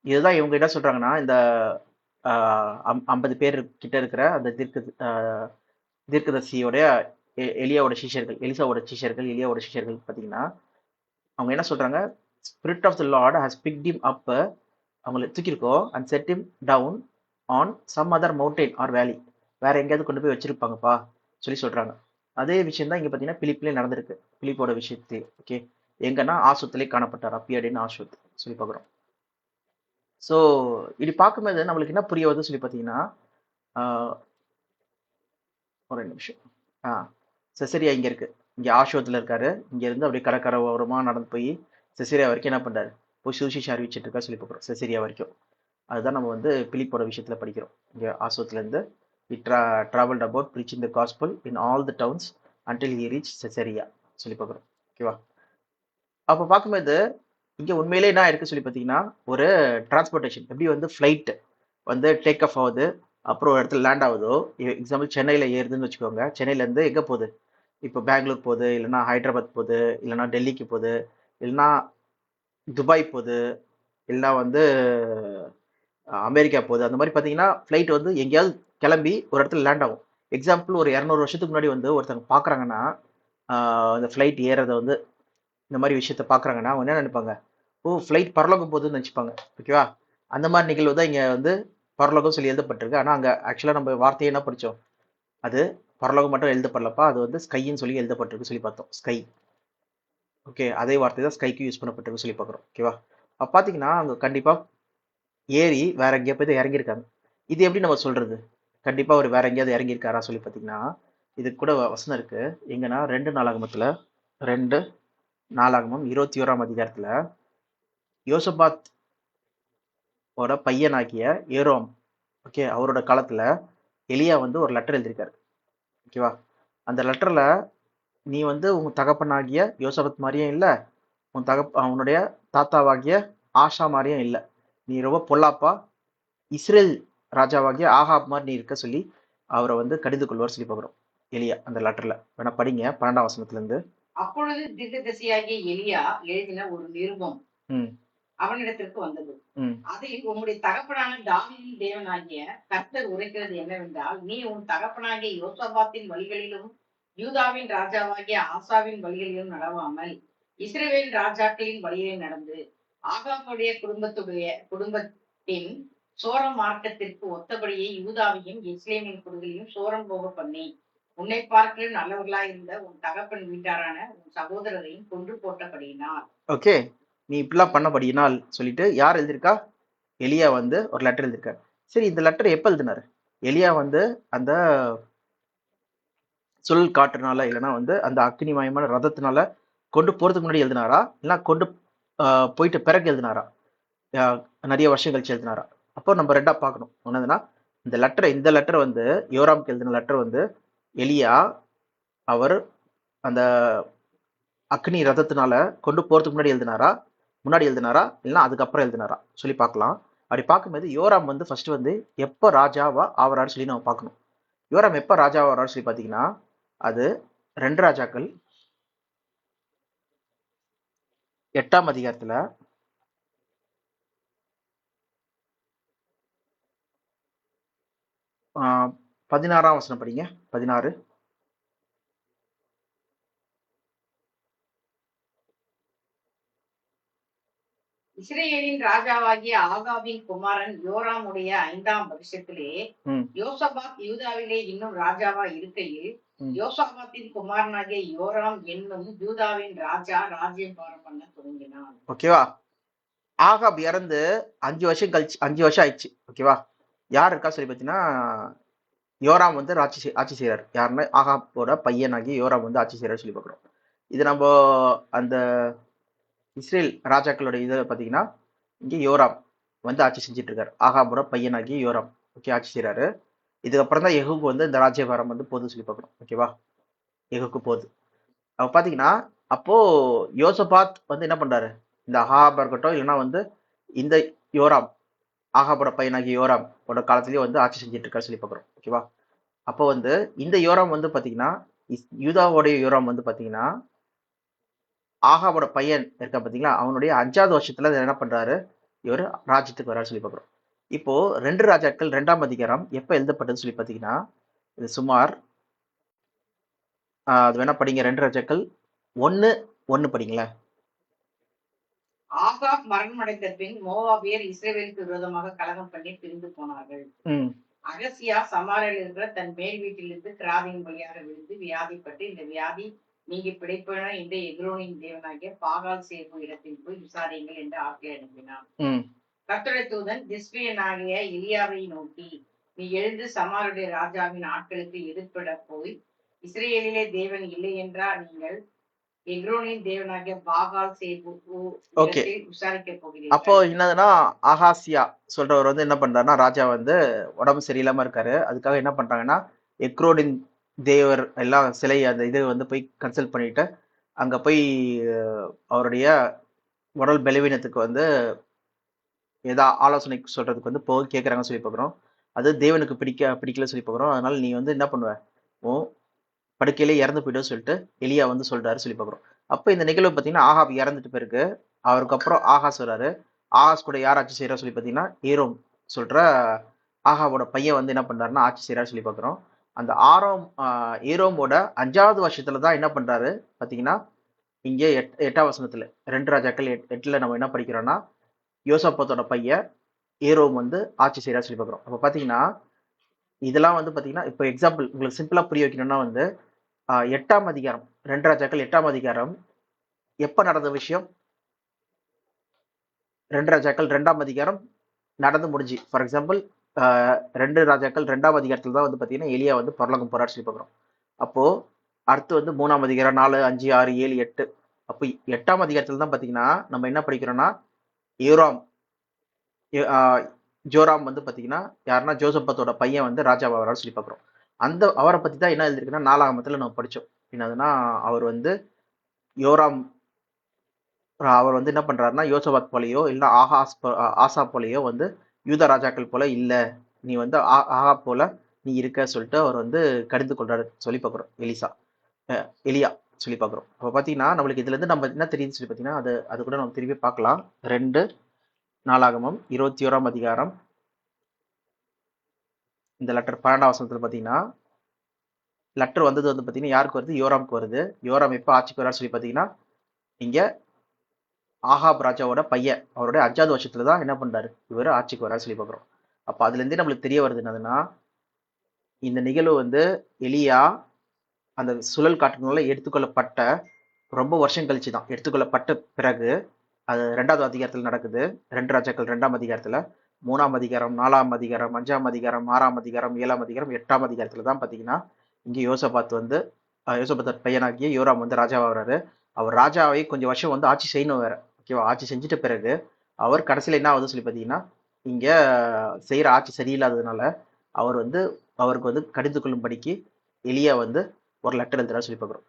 இதுதான் இவங்க என்ன சொல்றாங்கன்னா, இந்த 50 பேர் கிட்ட இருக்கிற அந்த தீர்க்கதரிசியோடைய எலியாவோட சிஷ்யர்கள், எலிசாவோட சிஷ்யர்கள், எலியாவோட சிஷ்யர்கள் பார்த்தீங்கன்னா, அவங்க என்ன சொல்றாங்க, spirit of the lord has picked him up, அவங்களை தூக்கியிருக்கோம் and set him down on some other mountain or valley, வேற எங்கேயாவது கொண்டு போய் வச்சிருப்பாங்கப்பா சொல்லி சொல்றாங்க. அதே விஷயம் தான் இங்க பார்த்தீங்கன்னா பிலிப்லேயே நடந்திருக்கு. பிலிப்போட விஷயத்திலே ஓகே, எங்கன்னா ஆசுத்திலே காணப்பட்டார், அப்பியர்டின் ஆசுத் சொல்லி பார்க்குறோம். ஸோ இப்படி பார்க்கும்போது நம்மளுக்கு என்ன புரிய வருது சொல்லி பார்த்தீங்கன்னா, ஒரு நிமிஷம். செசரியா இங்க இருக்கு, இங்க ஆஷோத்துல இருக்காரு. இங்க இருந்து அப்படியே கடற்கரை ஓரமா நடந்து போய் செசரியா வரைக்கும் என்ன பண்றாரு, போய் சுவிசேஷம் அறிவிச்சிட்டு இருக்கா சொல்லி பார்க்குறோம் செசரியா வரைக்கும். அதுதான் நம்ம வந்து பிலிப்போட விஷயத்துல படிக்கிறோம். இங்க ஆசோத்துல இருந்து traveled about preaching the gospel in all the towns until he reached Caesarea சொல்லி பார்க்குறோம் ஓகேவா? அப்போ பார்க்கும்போது இங்க உண்மையிலே என்ன இருக்கு சொல்லி பார்த்தீங்கன்னா, ஒரு டிரான்ஸ்போர்ட்டேஷன் எப்படி வந்து ஃப்ளைட் வந்து டேக் ஆஃப் ஆகுது, அப்புறம் ஒரு இடத்துல லேண்ட் ஆகுதோ, எக்ஸாம்பிள் சென்னையில் ஏறுதுன்னு வச்சுக்கோங்க. சென்னையிலேருந்து எங்கே போகுது, இப்போ பெங்களூர் போகுது, இல்லைன்னா ஹைதராபாத் போகுது, இல்லைன்னா டெல்லிக்கு போகுது, இல்லைன்னா துபாய் போகுது, இல்லைன்னா வந்து அமெரிக்கா போகுது. அந்த மாதிரி பார்த்தீங்கன்னா ஃப்ளைட் வந்து எங்கேயாவது கிளம்பி ஒரு இடத்துல லேண்ட் ஆகும். எக்ஸாம்பிள் ஒரு 200 வருஷத்துக்கு முன்னாடி வந்து ஒருத்தவங்க பார்க்குறாங்கன்னா, இந்த ஃப்ளைட் ஏறதை வந்து இந்த மாதிரி விஷயத்த பார்க்குறாங்கன்னா அவங்க என்ன நினைப்பாங்க, ஓ ஃப்ளைட் பரலோகம் போகுதுன்னு நினச்சிப்பாங்க ஓகேவா? அந்த மாதிரி நிகழ்வு தான் இங்கே வந்து பரலோகம் சொல்லி எழுதப்பட்டிருக்கு. ஆனால் அங்கே ஆக்சுவலாக நம்ம வார்த்தையை என்ன படித்தோம், அது பரலோகம் மட்டும் எழுதப்படலப்பா, அது வந்து ஸ்கைன்னு சொல்லி எழுதப்பட்டிருக்கு சொல்லி பார்த்தோம். ஸ்கை ஓகே, அதே வார்த்தை தான் ஸ்கைக்கு யூஸ் பண்ணப்பட்டிருக்கு சொல்லி பார்க்குறோம் ஓகேவா? அப்போ பார்த்தீங்கன்னா அங்கே கண்டிப்பாக ஏறி வேற எங்கேயா போய் தான் இறங்கியிருக்காங்க. இது எப்படி நம்ம சொல்றது, கண்டிப்பாக அவர் வேற எங்கேயாவது இறங்கியிருக்காரா சொல்லி பார்த்தீங்கன்னா, இதுக்கு கூட வசனம் இருக்கு எங்கன்னா 2 நாளாகமத்தில் 2 நாளாகமம் 21ஆம் அதிகாரத்தில் யோசபாத் ஓட பையனாகிய ஏரோம் ஓகே, அவரோட காலத்துல எலியா வந்து ஒரு லெட்டர் எழுதியிருக்காரு ஓகேவா? அந்த லெட்டர்ல நீ வந்து உன் தகப்பனாகிய யோசபத் மாதிரியும் இல்லை, அவனுடைய தாத்தாவாகிய ஆஷா மாதிரியும் இல்லை, நீ ரொம்ப பொல்லாப்பா இஸ்ரேல் ராஜாவாகிய ஆகாப் மாதிரி நீ இருக்க சொல்லி அவரை வந்து கடிந்து கொள்வார் சொல்லி பார்க்குறோம் எலியா அந்த லெட்டர்ல. வேணா படிங்க 12ஆம் வசனத்துல இருந்து. அப்பொழுது தீர்க்கதரிசியாகிய எலியா எழுதின ஒரு நிருபம் அவனிடத்திற்கு வந்தது. அதில் உம்முடைய தகப்பனான தாவீதின் தேவனாகிய கர்த்தர் உரைக்கிறது என்னவென்றால், நீ உன் தகப்பனாகிய யோசபாத்தின் வழிகளிலும் யூதாவின் ராஜாவாகிய ஆசாவின் வழிகளிலும் நடவாமல் இஸ்ரவேல் ராஜாக்களின் வழியிலே நடந்து ஆகாபுடைய குடும்பத்தின் சோரம் மார்க்கத்திற்கு ஒத்தபடியே யூதாவையும் எருசலேமின் குடிகளையும் சோரம் போக பண்ணி உன்னை பார்க்க நல்லவர்களாய் இருந்த உன் தகப்பன் வீட்டாரான உன் சகோதரரையும் கொன்று போட்டபடியினால். ஓகே, நீ இப்படிலாம் பண்ணபடியினால் சொல்லிட்டு யார் எழுதியிருக்கா, எலியா வந்து ஒரு லெட்டர் எழுதியிருக்காரு. சரி, இந்த லெட்டர் எப்ப எழுதினாரு? எலியா வந்து அந்த சுழல் காற்றுனால இல்லைன்னா வந்து அந்த அக்னிமயமான ரதத்தினால கொண்டு போறதுக்கு முன்னாடி எழுதினாரா, இல்லைன்னா கொண்டு போயிட்டு பிறகு எழுதினாரா, நிறைய வருஷம் கழிச்சு எழுதினாரா? அப்போ நம்ம ரெண்டா பார்க்கணும். என்னதுன்னா இந்த லெட்டர் வந்து யோராமுக்கு எழுதின லெட்டர் வந்து எலியா அவர் அந்த அக்னி ரதத்தினால கொண்டு போறதுக்கு முன்னாடி எழுதினாரா, இல்லைன்னா அதுக்கப்புறம் எழுதினாரா சொல்லி பார்க்கலாம். அப்படி பார்க்கும்போது யோராம் வந்து ஃபர்ஸ்ட் வந்து எப்போ ராஜாவா ஆவறாரு சொல்லி நம்ம பார்க்கணும். யோராம் எப்போ ராஜாவா ஆவறாரு சொல்லி பார்த்தீங்கன்னா அது 2 ராஜாக்கள் 8ஆம் அதிகாரத்துல 16ஆம் வசனம் படிங்க. 16. இஸ்ரேலின் ராஜாவாகிய ஆகாபின் குமாரன் யோராமுடைய 5ஆம் வருஷத்திலே ம் யோசபாத் யூதாவிலே இன்னும் ராஜாவா இருக்கையில் ம் யோசபாத்தின் குமாரனாகிய யோராம் என்னும் யூதாவின் ராஜா ராஜ்யபாரம் பண்ண துவங்கினான். ஓகேவா? ஆகாப் இறந்து 5 வருஷம் கழிச்சு 5 வருஷம் ஆயிடுச்சு. ஓகேவா? யார் இருக்கா சொல்லி பார்த்தீங்கன்னா யோராம் வந்து ஆட்சி செய்கிறார். யாருன்னா ஆகாப்போட பையனாகி யோராம் வந்து ஆட்சி செய்கிறார் சொல்லி பார்க்குறோம். இது நம்ம அந்த இஸ்ரேல் ராஜாக்களோட இதை பார்த்தீங்கன்னா இங்கே யோராம் வந்து ஆட்சி செஞ்சுட்டு இருக்காரு. ஆகாபோட பையனாகி யோராம் ஓகே ஆட்சி செய்கிறாரு. இதுக்கப்புறம் தான் எகுக்கு வந்து இந்த ராஜ்யபாரம் வந்து போகுது சொல்லி பார்க்குறோம். ஓகேவா? எகுக்கு போகுது. அப்போ பார்த்தீங்கன்னா அப்போ யோசபாத் வந்து என்ன பண்றாரு, இந்த அகாபா இருக்கட்டும் இல்லைன்னா வந்து இந்த யோராம் ஆகாபோட பையனாகி யோராம் காலத்திலேயே வந்து ஆட்சி செஞ்சுட்டு இருக்காரு சொல்லி பார்க்குறோம். ஓகேவா? அப்போ வந்து இந்த யோராம் வந்து பார்த்தீங்கன்னா யூதாவோடைய யோராம் வந்து பார்த்தீங்கன்னா ஆகாபோட பையன் இருக்கா பார்த்தீங்களா, அவனுடைய 5வது வருஷத்துல என்ன பண்றாரு, இவர் ராஜ்யத்துக்கு வராரு சொல்லி பார்க்குறோம். இப்போ 2 ராஜாக்கள் 2ஆம் அதிகாரம் எப்போ எழுதப்பட்டதுன்னு சொல்லி பார்த்தீங்கன்னா இது சுமார் அது வேணா படிங்க. 2 ராஜாக்கள் 1:1 படிங்களேன். ஆகாப் மரணமடைந்த பின் மோவாபியர் இஸ்ரவேலுக்கு விரோதமாக கலகம் பண்ணி பிரிந்து போனார்கள். ம் அகசியா சமாரியில் இருக்கிற தன் மேல் வீட்டிலிருந்து கிராவின் வழியாக விழுந்து வியாதிப்பட்டு இந்த வியாதி நீங்க பிழைப்பன என்று எக்ரோனின் தேவனாகிய பாகால் சேபு இடத்தில் போய் விசாரியுங்கள் என்று ஆட்களை அனுப்பினான். ம் கர்த்தருடைய தூதன் திஸ்பியனாகிய எலியாவை நோக்கி, நீ எழுந்து சமாருடைய ராஜாவின் ஆட்களுக்கு எதிர்ப்பட போய் இஸ்ரேலிலே தேவன் இல்லை என்றா நீங்கள் எக்ரோனின் தேவனாகிய பாகால் சேபு ஓகே. இடத்தில் விசாரிக்க அப்போ போகிறீர்கள். என்னதுன்னா ஆகாசியா சொல்றவர் வந்து என்ன பண்றாருன்னா ராஜா வந்து உடம்பு சரியில்லாம இருக்காரு. அதுக்காக என்ன பண்றாங்கன்னா எக்ரோடின் தேவர் எல்லாம் சிலை அந்த இது வந்து போய் கன்சல்ட் பண்ணிட்டு அங்க போய் அவருடைய உடல் பலவீனத்துக்கு வந்து ஏதா ஆலோசனை சொல்றதுக்கு வந்து போய் கேட்கறாங்கன்னு சொல்லி பார்க்குறோம். அது தேவனுக்கு பிடிக்கல சொல்லி பார்க்குறோம். அதனால நீ வந்து என்ன பண்ணுவ, உன் படுக்கையிலே இறந்து போயிடும் சொல்லிட்டு எலியா வந்து சொல்றாரு சொல்லி பார்க்குறோம். அப்போ இந்த நிகழ்வு பார்த்தீங்கன்னா ஆகாப் இறந்துட்டு பிறகு அவருக்கு அப்புறம் ஆகாஸ் வராரு. ஆகாஸ் கூட யார் ஆட்சி செய்யறா சொல்லி பார்த்தீங்கன்னா ஏரோம் சொல்ற ஆகாவோட பையன் வந்து என்ன பண்றாருன்னா ஆட்சி செய்யறாரு சொல்லி பார்க்குறோம். அந்த ஏரோமோட 5வது வருஷத்துல தான் என்ன பண்றாரு பார்த்தீங்கன்னா இங்கே 8ஆம் வசனத்துல 2 ராஜாக்கள் 8ல நம்ம என்ன படிக்கிறோம்னா யோசபாத்தோட பையன் ஏரோம் வந்து ஆட்சி செய்யறாரு சொல்லி பார்க்குறோம். அப்போ பார்த்தீங்கன்னா இதெல்லாம் வந்து பார்த்தீங்கன்னா இப்போ எக்ஸாம்பிள் உங்களுக்கு சிம்பிளா புரிய வைக்கணும்னா வந்து 8ஆம் அதிகாரம் 2 ராஜாக்கள் 8ஆம் அதிகாரம் எப்ப நடந்த விஷயம், 2 ராஜாக்கள் 2ஆம் அதிகாரம் நடந்து முடிஞ்சு. ஃபார் எக்ஸாம்பிள் 2 ராஜாக்கள் 2ஆம் அதிகாரத்துல தான் வந்து பார்த்தீங்கன்னா எலியா வந்து பரலோகம் போறாரு சொல்லி பார்க்குறோம். அப்போ அடுத்து வந்து 3ஆம் அதிகாரம் 4, 5, 6, 7, 8 அப்போ 8ஆம் அதிகாரத்துல தான் பார்த்தீங்கன்னா நம்ம என்ன படிக்கிறோம்னா யோராம் ஜோராம் வந்து பார்த்தீங்கன்னா யாருன்னா ஜோசப்பத்தோட பையன் வந்து ராஜாவா வராரு சொல்லி பார்க்குறோம். அந்த அவரை பத்தி தான் என்ன எழுதிருக்குன்னா 4ஆகமத்துல நம்ம படிச்சோம். என்னதுன்னா அவர் வந்து யோராம் அவர் வந்து என்ன பண்றாருன்னா யோசபாத் போலயோ இல்ல ஆசா போலயோ வந்து யூத ராஜாக்கள் போல இல்ல, நீ வந்து ஆகா போல நீ இருக்க சொல்லிட்டு அவர் வந்து கடிந்து கொள்றாரு சொல்லி பார்க்குறோம். எலியா சொல்லி பார்க்குறோம். அப்போ பார்த்தீங்கன்னா நம்மளுக்கு இதுல இருந்து நம்ம என்ன தெரியுதுன்னு சொல்லி பார்த்தீங்கன்னா அது கூட நம்ம திரும்பி பார்க்கலாம். 2 நாளாகமம் 21ஆம் அதிகாரம் இந்த லெட்டர் 12ஆம் வசனத்துல பார்த்தீங்கன்னா லெட்டர் வந்தது வந்து பார்த்தீங்கன்னா யாருக்கு வருது, யோராமுக்கு வருது. யோராம் எப்போ ஆட்சிக்கு வராரு சொல்லி பார்த்தீங்கன்னா இங்க ஆகாப் ராஜாவோட பையன் அவருடைய 5வது வருஷத்துல தான் என்ன பண்றாரு, இவர் ஆட்சிக்கு வராரு சொல்லி பார்க்குறோம். அப்ப அதுல இருந்தே நம்மளுக்கு தெரிய வருது என்னதுன்னா இந்த நிகழ்வு வந்து எலியா அந்த சுழல் காற்றுனால எடுத்துக்கொள்ளப்பட்ட ரொம்ப வருஷம் கழிச்சு தான் எடுத்துக்கொள்ளப்பட்ட பிறகு அது 2வது அதிகாரத்துல நடக்குது. 2 ராஜாக்கள் 2ஆம் அதிகாரத்துல 3ஆம் அதிகாரம் 4ஆம் அதிகாரம் 5ஆம் அதிகாரம் 6ஆம் அதிகாரம் 7ஆம் அதிகாரம் 8ஆம் அதிகாரத்துல தான் பாத்தீங்கன்னா இங்க யோசபாத் வந்து யோசபாத் பையனாகிய யோராம் வந்து ராஜாவா வர்றாரு. அவர் ராஜாவை கொஞ்சம் வருஷம் வந்து ஆட்சி செய்யணும் வேற. ஓகேவா? ஆட்சி செஞ்சுட்ட பிறகு அவர் கடைசியில என்ன ஆகுதுன்னு சொல்லி பார்த்தீங்கன்னா இங்க செய்யற ஆட்சி சரியில்லாததுனால அவர் வந்து அவருக்கு வந்து கடிந்து கொள்ளும்படிக்கு எலியா வந்து ஒரு லெட்டர் எழுதுறாரு சொல்லி பார்க்குறோம்.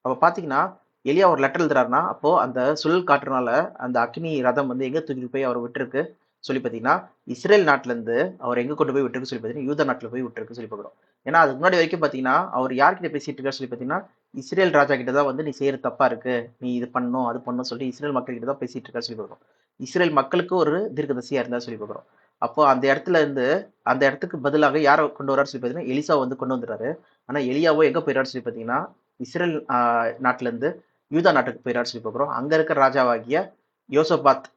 அப்போ பார்த்தீங்கன்னா எலியா ஒரு லெட்டர் எழுதுறாருன்னா அப்போ அந்த சுழல் காற்றுனால அந்த அக்னி ரதம் வந்து எங்க தூக்கிட்டு போய் அவர் விட்டுருக்கு, சொல்லி பார்த்தீங்கன்னா இஸ்ரேல் நாட்டிலேருந்து அவர் எங்கே கொண்டு போய் விட்டுருக்கு சொல்லி பார்த்தீங்கன்னா யூதா நாட்டில் போய் விட்டுருக்கு சொல்லி பார்க்குறோம். ஏன்னா அதுக்கு முன்னாடி வரைக்கும் பார்த்தீங்கன்னா அவர் யார்கிட்ட பேசிட்டு இருக்காரு சொல்லி பார்த்தீங்கன்னா இஸ்ரேல் ராஜா கிட்ட தான் வந்து நீ செய்யற தப்பா இருக்கு, நீ இது பண்ணணும் அது பண்ணணும் சொல்லி இஸ்ரேல் மக்கள் கிட்ட தான் பேசிட்டு இருக்காரு சொல்லி பார்க்குறோம். இஸ்ரேல் மக்களுக்கு ஒரு தீர்க்கதரிசியா இருந்தா சொல்லி பார்க்குறோம். அப்போ அந்த இடத்துல இருந்து அந்த இடத்துக்கு பதிலாக யாரை கொண்டு வராரு சொல்லி பார்த்தீங்கன்னா எலிசா வந்து கொண்டு வந்துறாரு. ஆனா எலியாவோ எங்க போயிறாரு சொல்லி பார்த்தீங்கன்னா இஸ்ரேல் நாட்டுல இருந்து யூதா நாட்டுக்கு போயிறாரு சொல்லி பார்க்குறோம். அங்க இருக்கிற ராஜாவாகிய யோசபாத்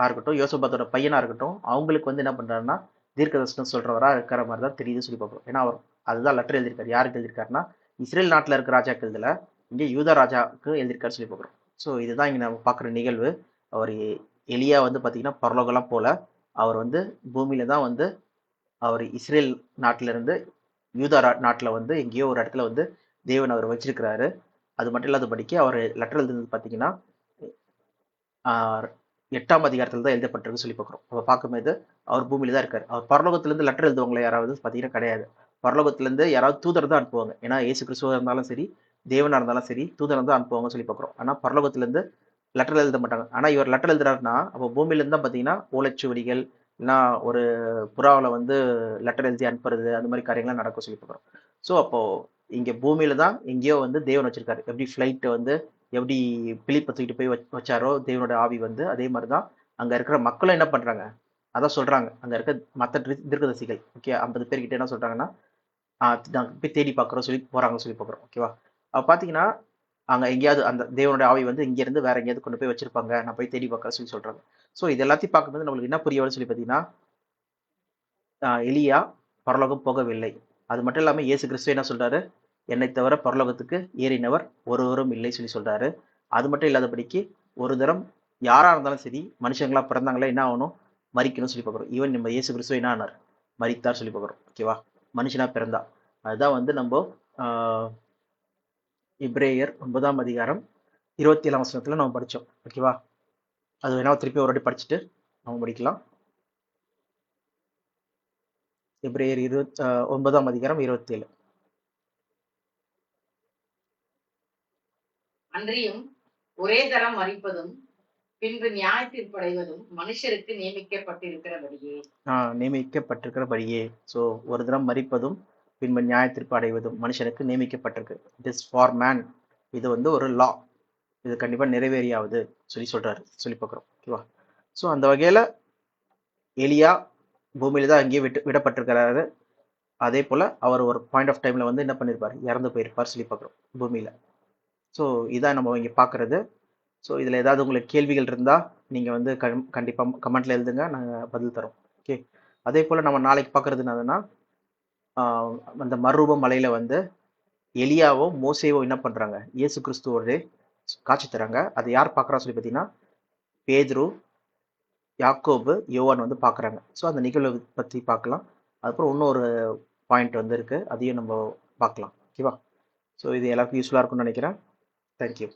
இருக்கட்டும், யோசபாத்தோட பையனா இருக்கட்டும், அவங்களுக்கு வந்து என்ன பண்றாருன்னா தீர்க்கதரிசனம் சொல்றவரா இருக்கிற மாதிரி தான் தெரியுது சொல்லி பார்க்குறோம். ஏன்னா அவர் அதுதான் லெட்டர் எழுதியிருக்காரு. யாருக்கு எழுதியிருக்காருன்னா இஸ்ரேல் நாட்டில் இருக்கிற ராஜாக்கு எழுதல, இங்கே யூதா ராஜாவுக்கு எழுதியிருக்காரு சொல்லி பார்க்குறோம். ஸோ இதுதான் இங்கே நம்ம பார்க்குற நிகழ்வு. அவர் எலியா வந்து பார்த்தீங்கன்னா பரலோகம்லாம் போல, அவர் வந்து பூமியில தான் வந்து அவர் இஸ்ரேல் நாட்டில இருந்து யூதா நாட்டில் வந்து எங்கேயோ ஒரு இடத்துல வந்து தேவன் அவர் வச்சிருக்கிறாரு. அது மட்டும் இல்லாதபடிக்கு அவர் லெட்டர் எழுதுனது பார்த்தீங்கன்னா 8ஆம் அதிகாரத்தில் தான் எழுதப்பட்டிருக்கு சொல்லி பார்க்குறோம். நம்ம பார்க்கும்போது அவர் பூமியில தான் இருக்காரு. அவர் பரலோகத்திலேருந்து லெட்டர் எழுதுவங்களை யாராவது பார்த்தீங்கன்னா கிடையாது. பரலோகத்திலேருந்து யாராவது தூதர் தான் அனுப்புவாங்க. ஏன்னா இயேசு கிறிஸ்துவா இருந்தாலும் சரி, தேவனா இருந்தாலும் சரி, தூதர் தான் அனுப்புவாங்க சொல்லி பார்க்குறோம். ஆனால் பரலோகத்திலேருந்து லெட்டர் எழுத மாட்டாங்க. ஆனால் இவர் லெட்டர் எழுதுறாருன்னா அப்போ பூமியிலேருந்து தான் பார்த்தீங்கன்னா ஓலைச்சுவடிகள் இல்லைன்னா ஒரு புறாவில் வந்து லெட்டர் எழுதி அனுப்புறது அந்த மாதிரி காரியங்கள்லாம் நடக்கும் சொல்லி பார்க்குறோம். ஸோ அப்போ இங்கே பூமியில தான் எங்கேயோ வந்து தேவன் வச்சிருக்காரு. எப்படி ஃப்ளைட்டை வந்து எப்படி பிலிப்பை தூக்கிட்டு போய் வச்சாரோ தேவனோட ஆவி வந்து அதே மாதிரி தான் அங்கே இருக்கிற மக்களும் என்ன பண்ணுறாங்க அதான் சொல்கிறாங்க. அங்கே இருக்க மற்ற தீர்க்கதரிசிகள் ஓகே 50 பேர்கிட்ட என்ன சொல்கிறாங்கன்னா நாங்கள் போய் தேடி பார்க்குறோம் சொல்லி போகிறாங்கன்னு சொல்லி பார்க்குறோம். ஓகேவா? அப்போ பார்த்தீங்கன்னா அங்கே எங்கேயாவது அந்த தேவனோட ஆவி வந்து இங்கேருந்து வேற எங்கேயாவது கொண்டு போய் வச்சிருப்பாங்க, நான் போய் தேடி பார்க்குறேன் சொல்லி சொல்கிறாங்க. ஸோ இது எல்லாத்தையும் பார்க்கும்போது நம்மளுக்கு என்ன புரிய வரும்னு சொல்லி பார்த்தீங்கன்னா எலியா பரலோகம் போகவில்லை. அது மட்டும் இல்லாமல் இயேசு கிறிஸ்து என்ன சொல்றாரு, என்னை தவிர பரலோகத்துக்கு ஏறினவர் ஒருவரும் இல்லை சொல்லி சொல்றாரு. அது மட்டும் இல்லாதபடிக்கு ஒரு தரம் யாரா இருந்தாலும் சரி மனுஷங்களா பிறந்தாங்களா என்ன ஆகணும், மறிக்கணும்னு சொல்லி பார்க்குறோம். ஈவன் நம்ம இயேசு கிறிஸ்துவ என்ன ஆனார், மறித்தார் சொல்லி பார்க்குறோம். ஓகேவா? மனுஷனா பிறந்தா. அதுதான் வந்து நம்ம இப்ரேயர் 9ஆம் அதிகாரம் 27ஆம் வசனத்துல நம்ம படிச்சோம். ஓகேவா? அது வேணா திருப்பி ஒரு வாட்டி படிச்சுட்டு நம்ம முடிக்கலாம். எபிரேயர் 9ஆம் அதிகாரம் 27. அன்றியும் ஒரே தரம் மறிப்பதும் பின்பு நியாய தீர்ப்படைவதும் மனுஷருக்கு நியமிக்கப்பட்டிருக்கிறபடியே. ஸோ ஒரு தரம் மறிப்பதும் பின்பு நியாய தீர்ப்பு அடைவதும் மனுஷனுக்கு நியமிக்கப்பட்டிருக்கு. It is for man. இது வந்து ஒரு லா. இது கண்டிப்பாக நிறைவேறியாவது சொல்றாரு சொல்லி பார்க்குறோம். ஓகேவா? ஸோ அந்த வகையில் எலியா பூமியில தான் அங்கேயே விடப்பட்டிருக்கிறாரு. அதே போல் அவர் ஒரு பாயிண்ட் ஆஃப் டைமில் வந்து என்ன பண்ணியிருப்பார், இறந்து போயிருப்பார் சொல்லி பார்க்குறோம் பூமியில். ஸோ இதான் நம்ம இங்கே பார்க்குறது. ஸோ இதில் ஏதாவது உங்களுக்கு கேள்விகள் இருந்தால் நீங்கள் வந்து கண்டிப்பாக கமெண்ட்டில் எழுதுங்க, நாங்கள் பதில் தரோம். ஓகே. அதே போல் நம்ம நாளைக்கு பார்க்குறது என்னதுன்னா அந்த மறுரூப மலையில் வந்து எலியாவோ மோசேவோ என்ன பண்ணுறாங்க, இயேசு கிறிஸ்துவோட காட்சி தராங்க. அதை யார் பார்க்குறா சொல்லி பார்த்தீங்கன்னா பேதுரு, யாக்கோபு, யோவான் வந்து பார்க்குறாங்க. ஸோ அந்த நிகழ்வை பற்றி பார்க்கலாம். அதுக்கப்புறம் இன்னொரு பாயிண்ட் வந்து இருக்குது, அதையும் நம்ம பார்க்கலாம். ஓகேவா? ஸோ இது எல்லாருக்கும் யூஸ்ஃபுல்லாக இருக்கும்னு நினைக்கிறேன். தேங்க்யூ.